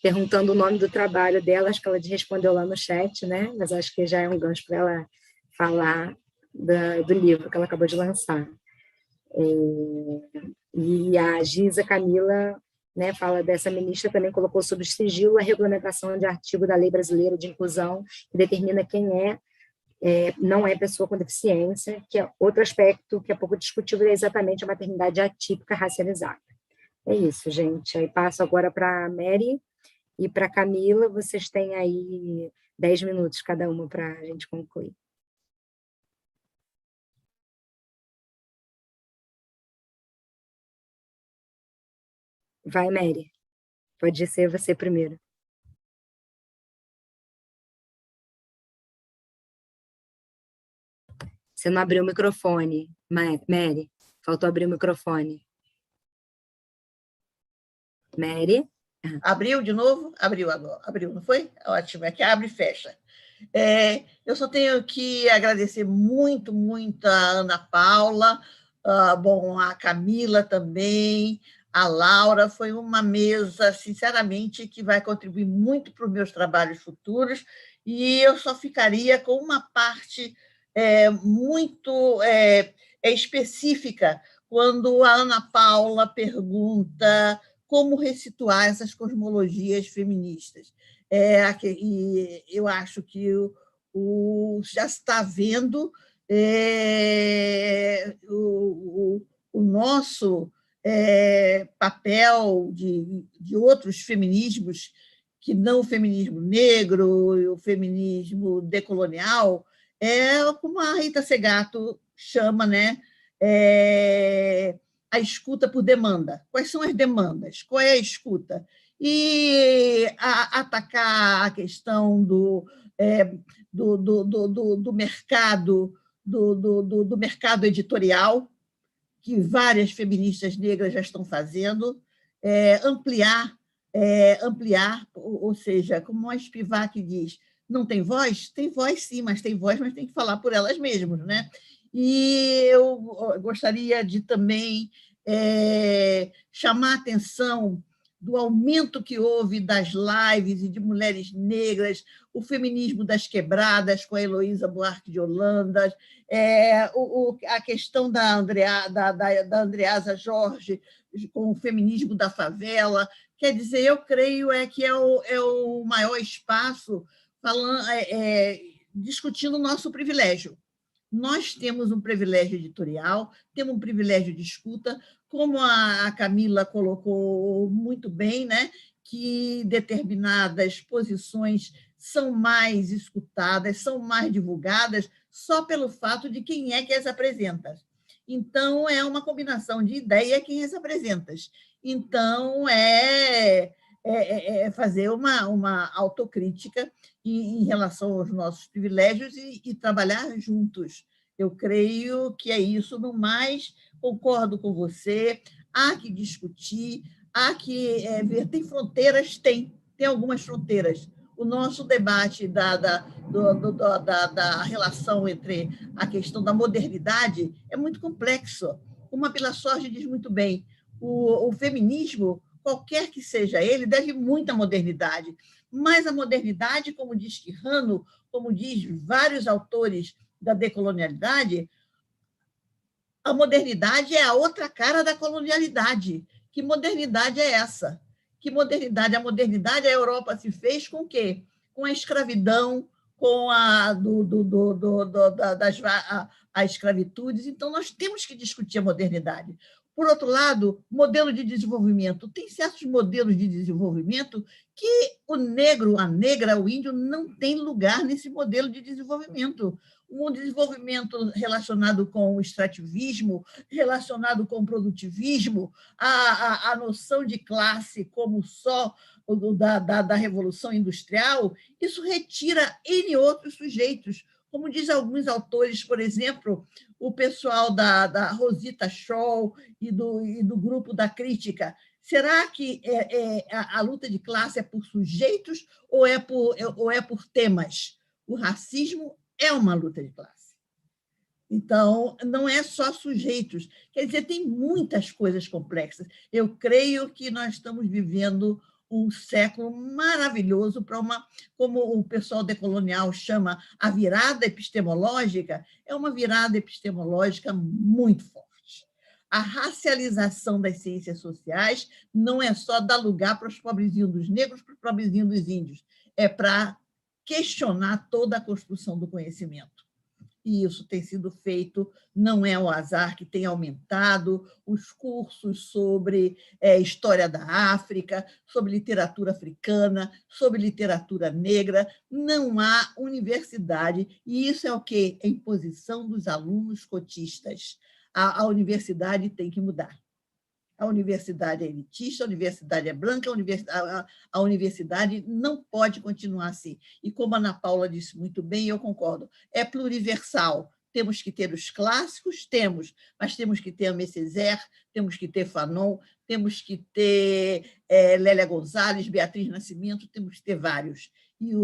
perguntando o nome do trabalho dela, acho que ela respondeu lá no chat, né? Mas acho que já é um gancho para ela falar do livro que ela acabou de lançar. E a Giza Camila, né, fala dessa ministra, também colocou sob sigilo a regulamentação de artigo da Lei Brasileira de Inclusão, que determina quem não é pessoa com deficiência, que é outro aspecto que é pouco discutível, é exatamente a maternidade atípica racializada. É isso, gente. Aí passo agora para a Mary e para a Camila, vocês têm aí 10 minutos cada uma para a gente concluir. Vai, Mary. Pode ser você primeiro. Você não abriu o microfone, Mary. Faltou abrir o microfone. Mary? Abriu de novo? Abriu agora. Abriu, não foi? Ótimo, é que abre e fecha. Eu só tenho que agradecer muito, muito a Ana Paula, a Camila também, a Laura. Foi uma mesa, sinceramente, que vai contribuir muito para os meus trabalhos futuros, e eu só ficaria com uma parte muito específica, quando a Ana Paula pergunta como ressituar essas cosmologias feministas. E eu acho que já está vendo o nosso papel de outros feminismos, que não o feminismo negro e o feminismo decolonial, como a Rita Segato chama, né? A escuta por demanda. Quais são as demandas? Qual é a escuta? E atacar a questão do mercado, do mercado editorial, que várias feministas negras já estão fazendo, ampliar, ou seja, como a Spivak diz, não tem voz? Tem voz, sim, mas tem voz, mas tem que falar por elas mesmas, né? E eu gostaria de também chamar a atenção do aumento que houve das lives e de mulheres negras, o feminismo das quebradas, com a Heloísa Buarque de Holanda, a questão da Andreasa Jorge, com o feminismo da favela. Quer dizer, eu creio que é o maior espaço discutindo o nosso privilégio. Nós temos um privilégio editorial, temos um privilégio de escuta, como a Camila colocou muito bem, né, que determinadas posições são mais escutadas, são mais divulgadas, só pelo fato de quem é que as apresenta. Então, é uma combinação de ideia quem as apresenta. Então, fazer uma autocrítica em relação aos nossos privilégios e trabalhar juntos. Eu creio que é isso. No mais, concordo com você, há que discutir, há que ver. Tem fronteiras? Tem algumas fronteiras. O nosso debate da relação entre a questão da modernidade é muito complexo. Como a Pilar Sorge diz muito bem, o feminismo, qualquer que seja ele, deve muito à modernidade. Mas a modernidade, como diz Quijano, como diz vários autores da decolonialidade, a modernidade é a outra cara da colonialidade. Que modernidade é essa? Que modernidade? A modernidade, a Europa se fez com o quê? Com a escravidão, com as escravitudes. Então, nós temos que discutir a modernidade. Por outro lado, modelo de desenvolvimento. Tem certos modelos de desenvolvimento que o negro, a negra, o índio não tem lugar nesse modelo de desenvolvimento. Um desenvolvimento relacionado com o extrativismo, relacionado com o produtivismo, a noção de classe como só da Revolução Industrial, isso retira N outros sujeitos. Como diz alguns autores, por exemplo, o pessoal da Rosita Scholl e do grupo da crítica. Será que a luta de classe é por sujeitos ou é por temas? O racismo é uma luta de classe. Então, não é só sujeitos. Quer dizer, tem muitas coisas complexas. Eu creio que nós estamos vivendo um século maravilhoso para como o pessoal decolonial chama, a virada epistemológica, é uma virada epistemológica muito forte. A racialização das ciências sociais não é só dar lugar para os pobrezinhos dos negros, para os pobrezinhos dos índios, é para questionar toda a construção do conhecimento. E isso tem sido feito, não é o azar que tem aumentado os cursos sobre história da África, sobre literatura africana, sobre literatura negra. Não há universidade, e isso é o quê? É a imposição dos alunos cotistas. A universidade tem que mudar. A universidade é elitista, a universidade é branca, a universidade não pode continuar assim. E como a Ana Paula disse muito bem, eu concordo, é pluriversal. Temos que ter os clássicos, mas temos que ter a Césaire, temos que ter Fanon, temos que ter Lélia Gonzalez, Beatriz Nascimento, temos que ter vários. E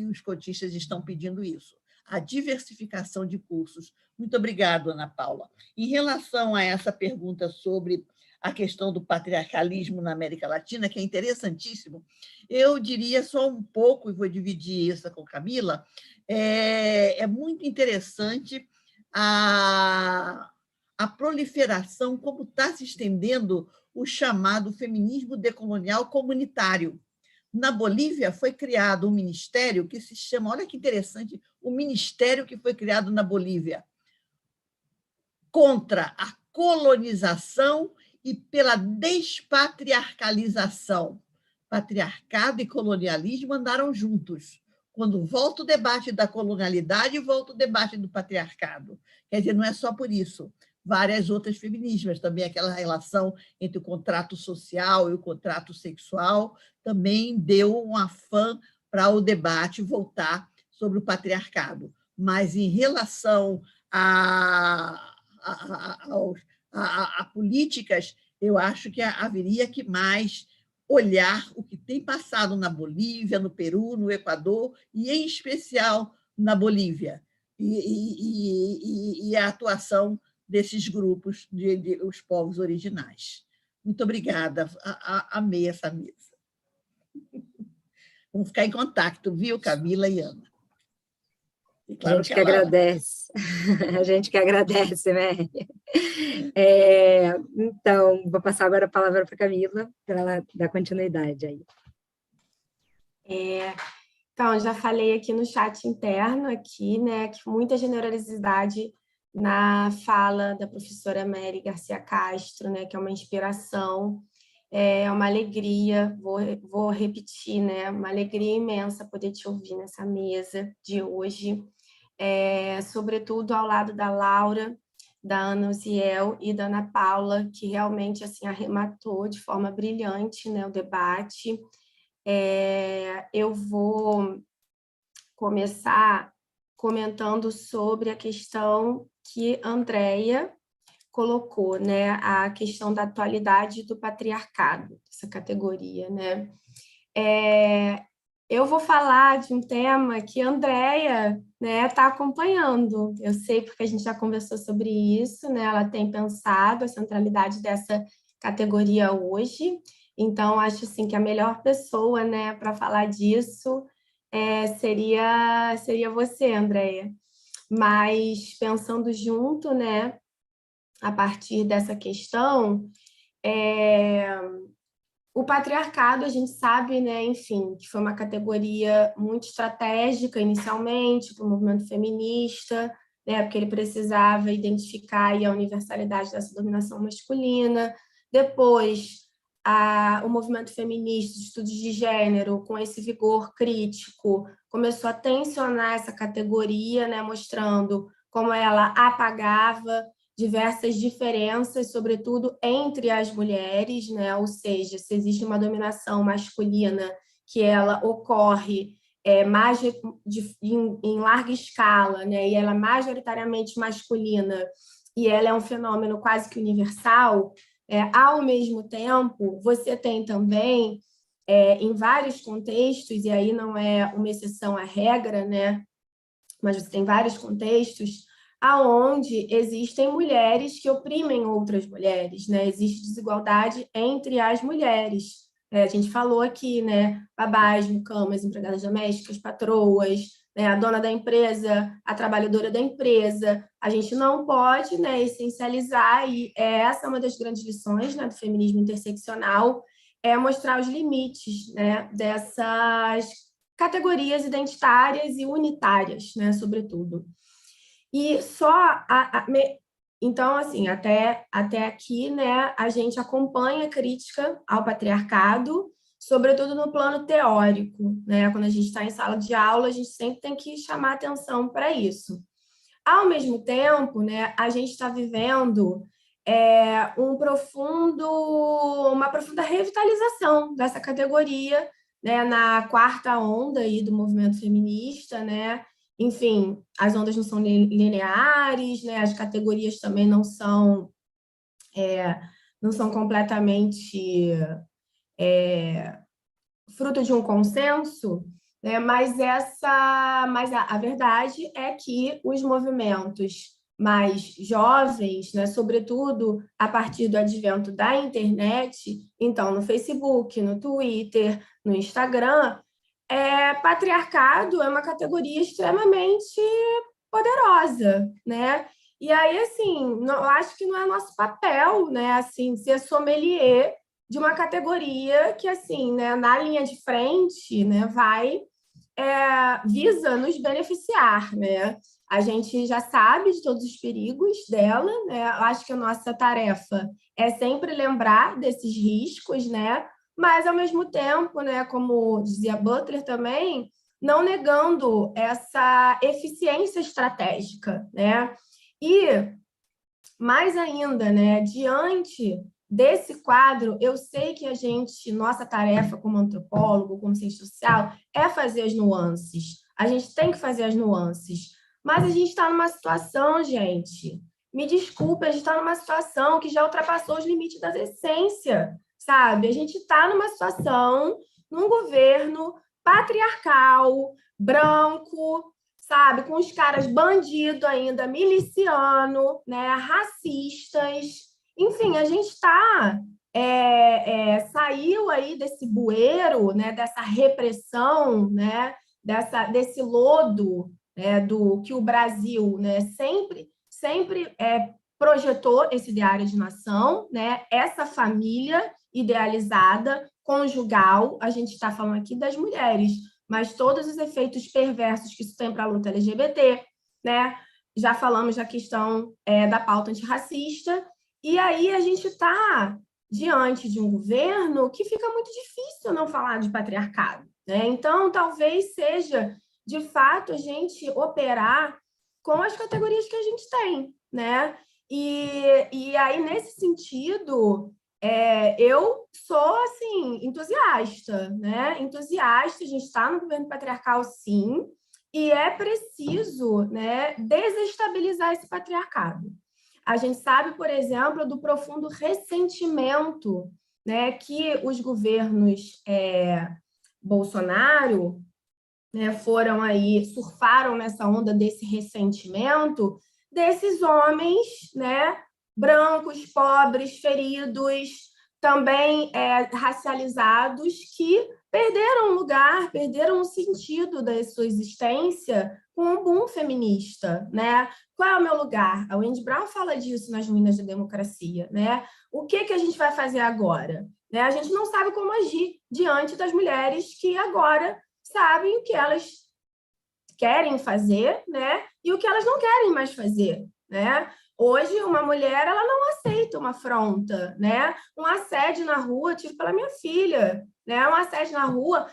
os cotistas estão pedindo isso. A diversificação de cursos. Muito obrigada, Ana Paula. Em relação a essa pergunta sobre a questão do patriarcalismo na América Latina, que é interessantíssimo, eu diria só um pouco, e vou dividir isso com a Camila, é muito interessante a proliferação, como está se estendendo o chamado feminismo decolonial comunitário. Na Bolívia foi criado um ministério que se chama, olha que interessante, o ministério que foi criado na Bolívia contra a colonização e pela despatriarcalização. Patriarcado e colonialismo andaram juntos. Quando volta o debate da colonialidade, volta o debate do patriarcado. Quer dizer, não é só por isso. Várias outras feminismas, também aquela relação entre o contrato social e o contrato sexual, também deu um afã para o debate voltar sobre o patriarcado. Mas, em relação a políticas, eu acho que haveria que mais olhar o que tem passado na Bolívia, no Peru, no Equador, e, em especial, na Bolívia, e a atuação desses grupos, os povos originais. Muito obrigada, amei essa mesa. Vamos ficar em contato, viu, Camila e Ana? E claro a gente que agradece. A gente que agradece, Méria. Então, vou passar agora a palavra para a Camila, para ela dar continuidade aí. Então, já falei aqui no chat interno, aqui, né, que muita generosidade na fala da professora Mary Garcia Castro, né, que é uma inspiração, é uma alegria, vou repetir, né, uma alegria imensa poder te ouvir nessa mesa de hoje, sobretudo ao lado da Laura, da Ana Uziel e da Ana Paula, que realmente assim arrematou de forma brilhante, né, o debate. Eu vou começar comentando sobre a questão que a Andréia colocou, né, a questão da atualidade do patriarcado, essa categoria, né. Eu vou falar de um tema que a Andréia, né, está acompanhando. Eu sei porque a gente já conversou sobre isso, né, ela tem pensado a centralidade dessa categoria hoje, então acho assim, que a melhor pessoa, né, para falar disso seria você, Andréia. Mas pensando junto, né, a partir dessa questão, o patriarcado, a gente sabe, né, enfim, que foi uma categoria muito estratégica inicialmente para o movimento feminista, né, porque ele precisava identificar aí a universalidade dessa dominação masculina. Depois, o movimento feminista de estudos de gênero, com esse vigor crítico, começou a tensionar essa categoria, né, mostrando como ela apagava diversas diferenças, sobretudo entre as mulheres, né? Ou seja, se existe uma dominação masculina que ela ocorre mais em larga escala, né? E ela é majoritariamente masculina, e ela é um fenômeno quase que universal, ao mesmo tempo, você tem também, em vários contextos, e aí não é uma exceção à regra, né? Mas você tem vários contextos aonde existem mulheres que oprimem outras mulheres, né? Existe desigualdade entre as mulheres, A gente falou aqui, né? Babás, mucamas, empregadas domésticas, patroas, né? A dona da empresa, a trabalhadora da empresa. A gente não pode, né, essencializar, e essa é uma das grandes lições, né, do feminismo interseccional, é mostrar os limites, né, dessas categorias identitárias e unitárias, né, sobretudo. E só então, assim, até aqui, né, a gente acompanha a crítica ao patriarcado, sobretudo no plano teórico, né? Quando a gente está em sala de aula, a gente sempre tem que chamar atenção para isso. Ao mesmo tempo, né, a gente está vivendo uma profunda revitalização dessa categoria, né, na quarta onda aí do movimento feminista, né? Enfim, as ondas não são lineares, né? As categorias também não são completamente fruto de um consenso, né? Mas a verdade é que os movimentos mais jovens, né, sobretudo a partir do advento da internet, então no Facebook, no Twitter, no Instagram, patriarcado é uma categoria extremamente poderosa, né? E aí, assim, eu acho que não é nosso papel, né, assim, ser sommelier de uma categoria que, assim, né, na linha de frente, né, visa nos beneficiar, né? A gente já sabe de todos os perigos dela, né? Eu acho que a nossa tarefa é sempre lembrar desses riscos, né? Mas, ao mesmo tempo, né, como dizia Butler também, não negando essa eficiência estratégica, né? E, mais ainda, né, diante desse quadro, eu sei que nossa tarefa como antropólogo, como cientista social, é fazer as nuances. A gente tem que fazer as nuances. Mas a gente está numa situação, gente, me desculpe, a gente está numa situação que já ultrapassou os limites da essência, sabe? A gente está numa situação, num governo patriarcal, branco, sabe? Com os caras bandido ainda, miliciano, né? Racistas. Enfim, a gente saiu aí desse bueiro, né? Dessa repressão, né? Desse lodo, né? Do que o Brasil, né? Sempre projetou esse ideário de nação, né? Essa família idealizada, conjugal. A gente está falando aqui das mulheres, mas todos os efeitos perversos que isso tem para a luta LGBT, né? Já falamos da questão da pauta antirracista, e aí a gente está diante de um governo que fica muito difícil não falar de patriarcado, né? Então, talvez seja, de fato, a gente operar com as categorias que a gente tem, né? E aí, nesse sentido, eu sou, assim, entusiasta, né? Entusiasta, a gente está no governo patriarcal, sim, e é preciso, né, desestabilizar esse patriarcado. A gente sabe, por exemplo, do profundo ressentimento, né, que os governos Bolsonaro, né, surfaram nessa onda desse ressentimento desses homens, né, brancos, pobres, feridos, também racializados, que perderam lugar, perderam o sentido da sua existência com o boom feminista, né? Qual é o meu lugar? A Wendy Brown fala disso nas Ruínas da Democracia, né? O que a gente vai fazer agora? Né? A gente não sabe como agir diante das mulheres que agora sabem o que elas querem fazer, né? E o que elas não querem mais fazer, né? Hoje, uma mulher, ela não aceita uma afronta, né? Um assédio na rua, tive pela minha filha, né? Um assédio na rua.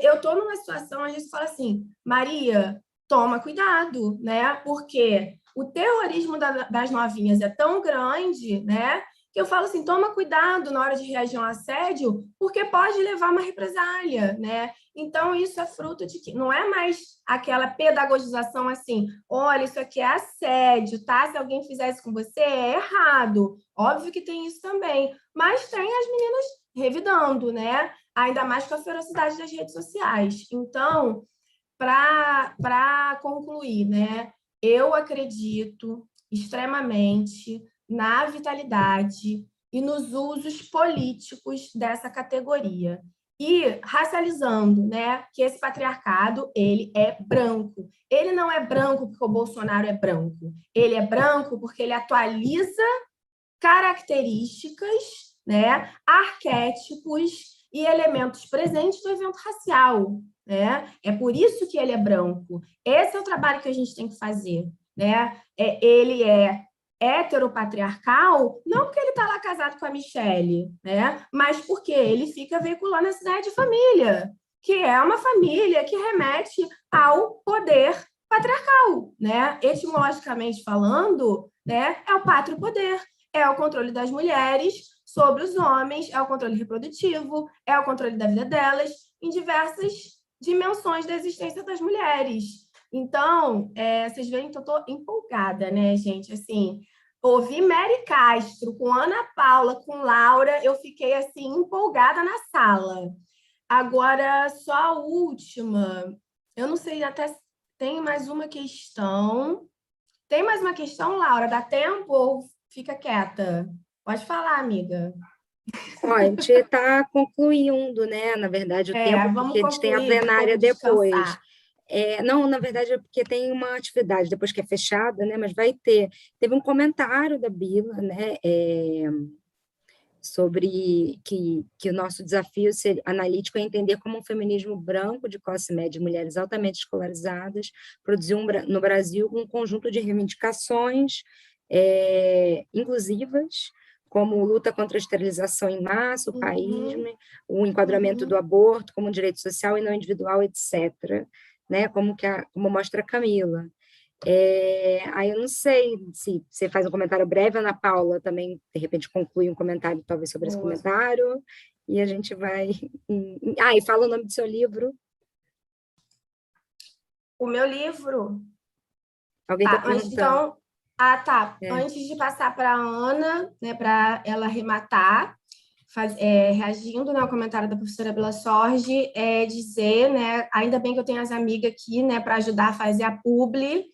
Eu estou numa situação, a gente fala assim, Maria, toma cuidado, né? Porque o terrorismo das novinhas é tão grande, né? Que eu falo assim, toma cuidado na hora de reagir a um assédio, porque pode levar a uma represália, né? Então, isso é fruto de que não é mais aquela pedagogização assim, olha, isso aqui é assédio, tá? Se alguém fizer isso com você, é errado. Óbvio que tem isso também, mas tem as meninas revidando, né? Ainda mais com a ferocidade das redes sociais. Então, para concluir, né? Eu acredito extremamente na vitalidade e nos usos políticos dessa categoria. E racializando, né, que esse patriarcado, ele é branco. Ele não é branco porque o Bolsonaro é branco. Ele é branco porque ele atualiza características, né, arquétipos e elementos presentes do evento racial, né? É por isso que ele é branco. Esse é o trabalho que a gente tem que fazer, né? Ele é heteropatriarcal, não porque ele está lá casado com a Michelle, né? Mas porque ele fica veiculando essa ideia de família, que é uma família que remete ao poder patriarcal, né? Etimologicamente falando, né? É o pátrio-poder, é o controle das mulheres sobre os homens, é o controle reprodutivo, é o controle da vida delas em diversas dimensões da existência das mulheres. Então, vocês veem que eu estou empolgada, né, gente? Assim, ouvi Mary Castro com Ana Paula, com Laura, eu fiquei assim empolgada na sala. Agora, só a última. Eu não sei, até tem mais uma questão. Tem mais uma questão, Laura? Dá tempo ou fica quieta? Pode falar, amiga. Ó, a gente está concluindo, né? Na verdade, o tempo, Vamos porque a gente tem a concluir para o plenária povo depois. descansar. Não, na verdade, é porque tem uma atividade depois que é fechada, né? Mas vai ter. Teve um comentário da Bila, né? Sobre que o nosso desafio analítico é entender como um feminismo branco de classe média, mulheres altamente escolarizadas, produziu no Brasil um conjunto de reivindicações inclusivas, como luta contra a esterilização em massa, o paísmo, o enquadramento do aborto como um direito social e não individual, etc., né? Como mostra a Camila. Aí eu não sei se você faz um comentário breve, Ana Paula também, de repente, conclui um comentário, talvez, sobre esse comentário, e a gente vai... e fala o nome do seu livro. O meu livro... Alguém está perguntando. Antes de passar para a Ana, né, para ela arrematar, reagindo, né, ao comentário da professora Bila Sorge, dizer, né, ainda bem que eu tenho as amigas aqui, né, para ajudar a fazer a publi,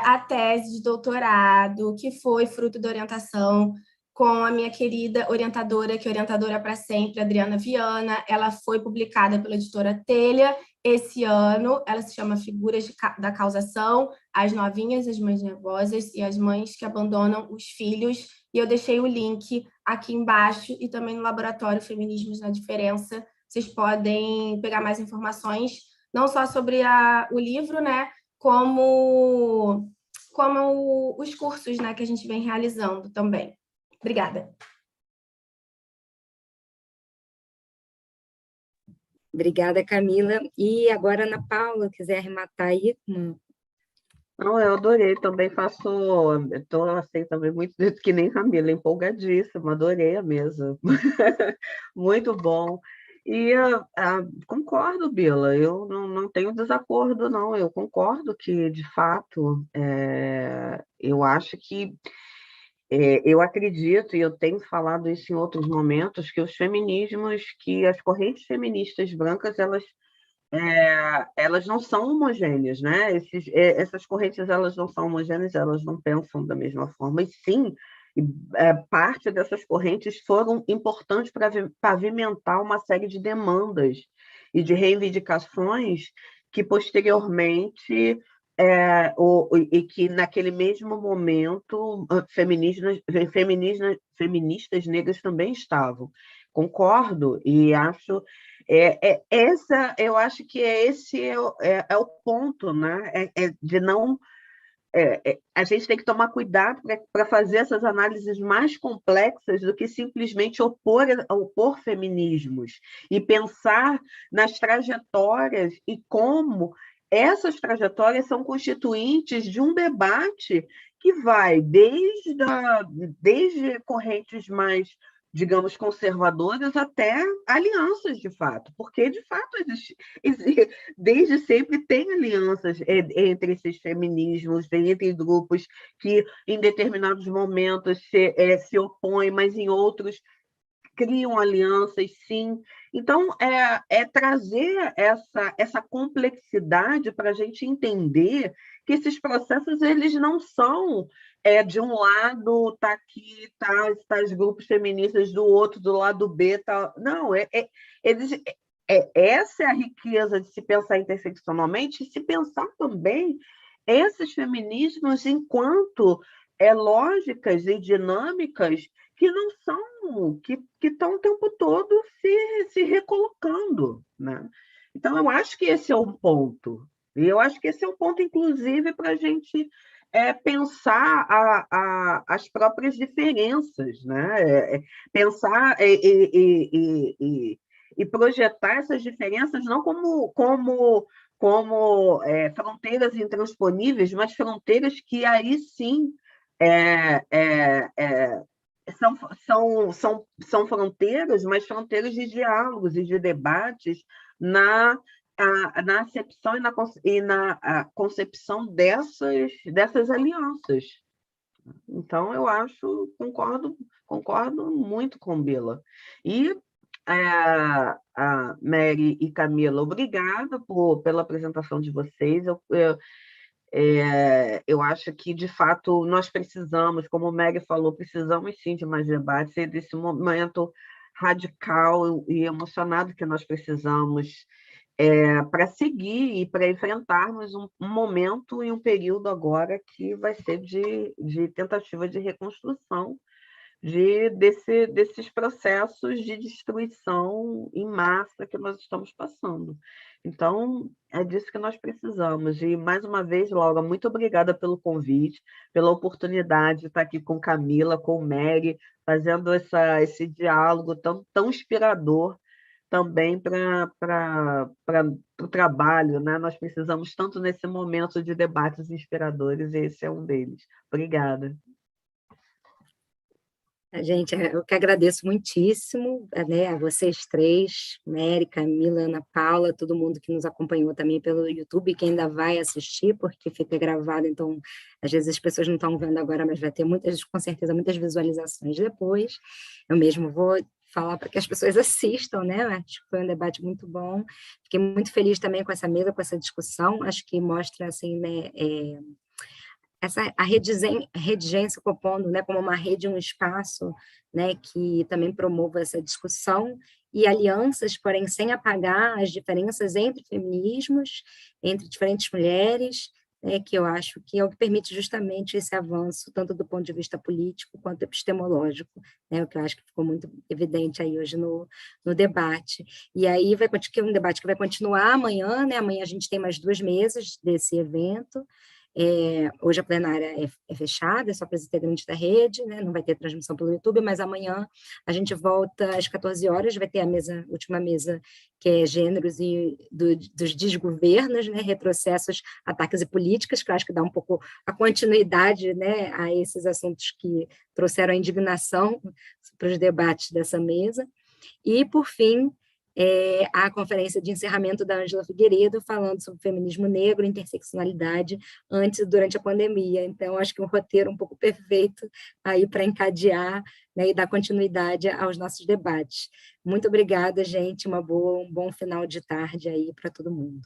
a tese de doutorado, que foi fruto da orientação com a minha querida orientadora, que é orientadora para sempre, Adriana Viana. Ela foi publicada pela editora Telha esse ano. Ela se chama Figuras da Causação, as novinhas, as mães nervosas e as mães que abandonam os filhos. E eu deixei o link aqui embaixo e também no Laboratório Feminismos na Diferença. Vocês podem pegar mais informações, não só sobre o livro, né, como os cursos, né, que a gente vem realizando também. Obrigada. Obrigada, Camila. E agora, Ana Paula, quiser arrematar aí? Não, eu adorei, também estou assim, também muito que nem Camila, empolgadíssima, adorei a mesa. Muito bom. E concordo, Bila, eu não tenho desacordo, não, eu concordo que, de fato, eu acho que, eu acredito, e eu tenho falado isso em outros momentos, que os feminismos, que as correntes feministas brancas, elas não são homogêneas, né? Essas correntes, elas não são homogêneas, elas não pensam da mesma forma, e sim, parte dessas correntes foram importantes para pavimentar uma série de demandas e de reivindicações que, posteriormente, e que, naquele mesmo momento, feministas negras também estavam. Concordo, e acho... eu acho que esse é o ponto, né? De não... a gente tem que tomar cuidado para fazer essas análises mais complexas do que simplesmente opor feminismos e pensar nas trajetórias e como essas trajetórias são constituintes de um debate que vai desde correntes mais, digamos, conservadoras até alianças, de fato, porque, de fato, desde sempre tem alianças entre esses feminismos, entre grupos que, em determinados momentos, se opõem, mas, em outros, criam alianças, sim. Então, trazer essa complexidade para a gente entender que esses processos, eles não são de um lado tá aqui, tá os grupos feministas, do outro, do lado B, tá. Não, eles, essa é a riqueza de se pensar interseccionalmente e se pensar também esses feminismos enquanto lógicas e dinâmicas que não são, que estão o tempo todo se recolocando, né? Então, eu acho que esse é um ponto. E eu acho que esse é um ponto, inclusive, para a gente pensar as próprias diferenças, né? Pensar e projetar essas diferenças não como fronteiras intransponíveis, mas fronteiras que aí sim é, é, é, são fronteiras, mas fronteiras de diálogos e de debates na acepção e na concepção dessas alianças. Então, eu concordo muito com Bila. E a Mary e Camila, obrigada pela apresentação de vocês. Eu acho que, de fato, nós precisamos, como o Mary falou, precisamos sim de mais debates, e desse momento radical e emocionado que nós precisamos para seguir e para enfrentarmos um momento e um período agora que vai ser de tentativa de reconstrução desses processos de destruição em massa que nós estamos passando. Então, é disso que nós precisamos. E, mais uma vez, Laura, muito obrigada pelo convite, pela oportunidade de estar aqui com Camila, com Mary, fazendo esse diálogo tão inspirador também para o trabalho, né? Nós precisamos tanto nesse momento de debates inspiradores, e esse é um deles. Obrigada. Gente, eu que agradeço muitíssimo, né, a vocês três, Mary, Camila, Ana Paula, todo mundo que nos acompanhou também pelo YouTube, que ainda vai assistir, porque fica gravado, então, às vezes as pessoas não estão vendo agora, mas vai ter com certeza, muitas visualizações depois. Eu mesmo vou falar para que as pessoas assistam, né? Acho que foi um debate muito bom. Fiquei muito feliz também com essa mesa, com essa discussão. Acho que mostra, assim, né, a redigência propondo, né, como uma rede, um espaço, né, que também promova essa discussão e alianças, porém sem apagar as diferenças entre feminismos, entre diferentes mulheres, né, que eu acho que é o que permite justamente esse avanço, tanto do ponto de vista político quanto epistemológico, né, o que eu acho que ficou muito evidente aí hoje no debate. E aí vai continuar um debate que vai continuar amanhã, né, amanhã a gente tem mais 2 mesas desse evento. Hoje a plenária é fechada, é só para os integrantes da rede, né? Não vai ter transmissão pelo YouTube, mas amanhã a gente volta às 14 horas, vai ter a última mesa, que é Gêneros e dos Desgovernos, né? Retrocessos, Ataques e Políticas, que eu acho que dá um pouco a continuidade, né, a esses assuntos que trouxeram a indignação para os debates dessa mesa. E, por fim, a conferência de encerramento da Ângela Figueiredo, falando sobre feminismo negro, interseccionalidade, antes e durante a pandemia. Então, acho que um roteiro um pouco perfeito aí para encadear, né, e dar continuidade aos nossos debates. Muito obrigada, gente, um bom final de tarde aí para todo mundo.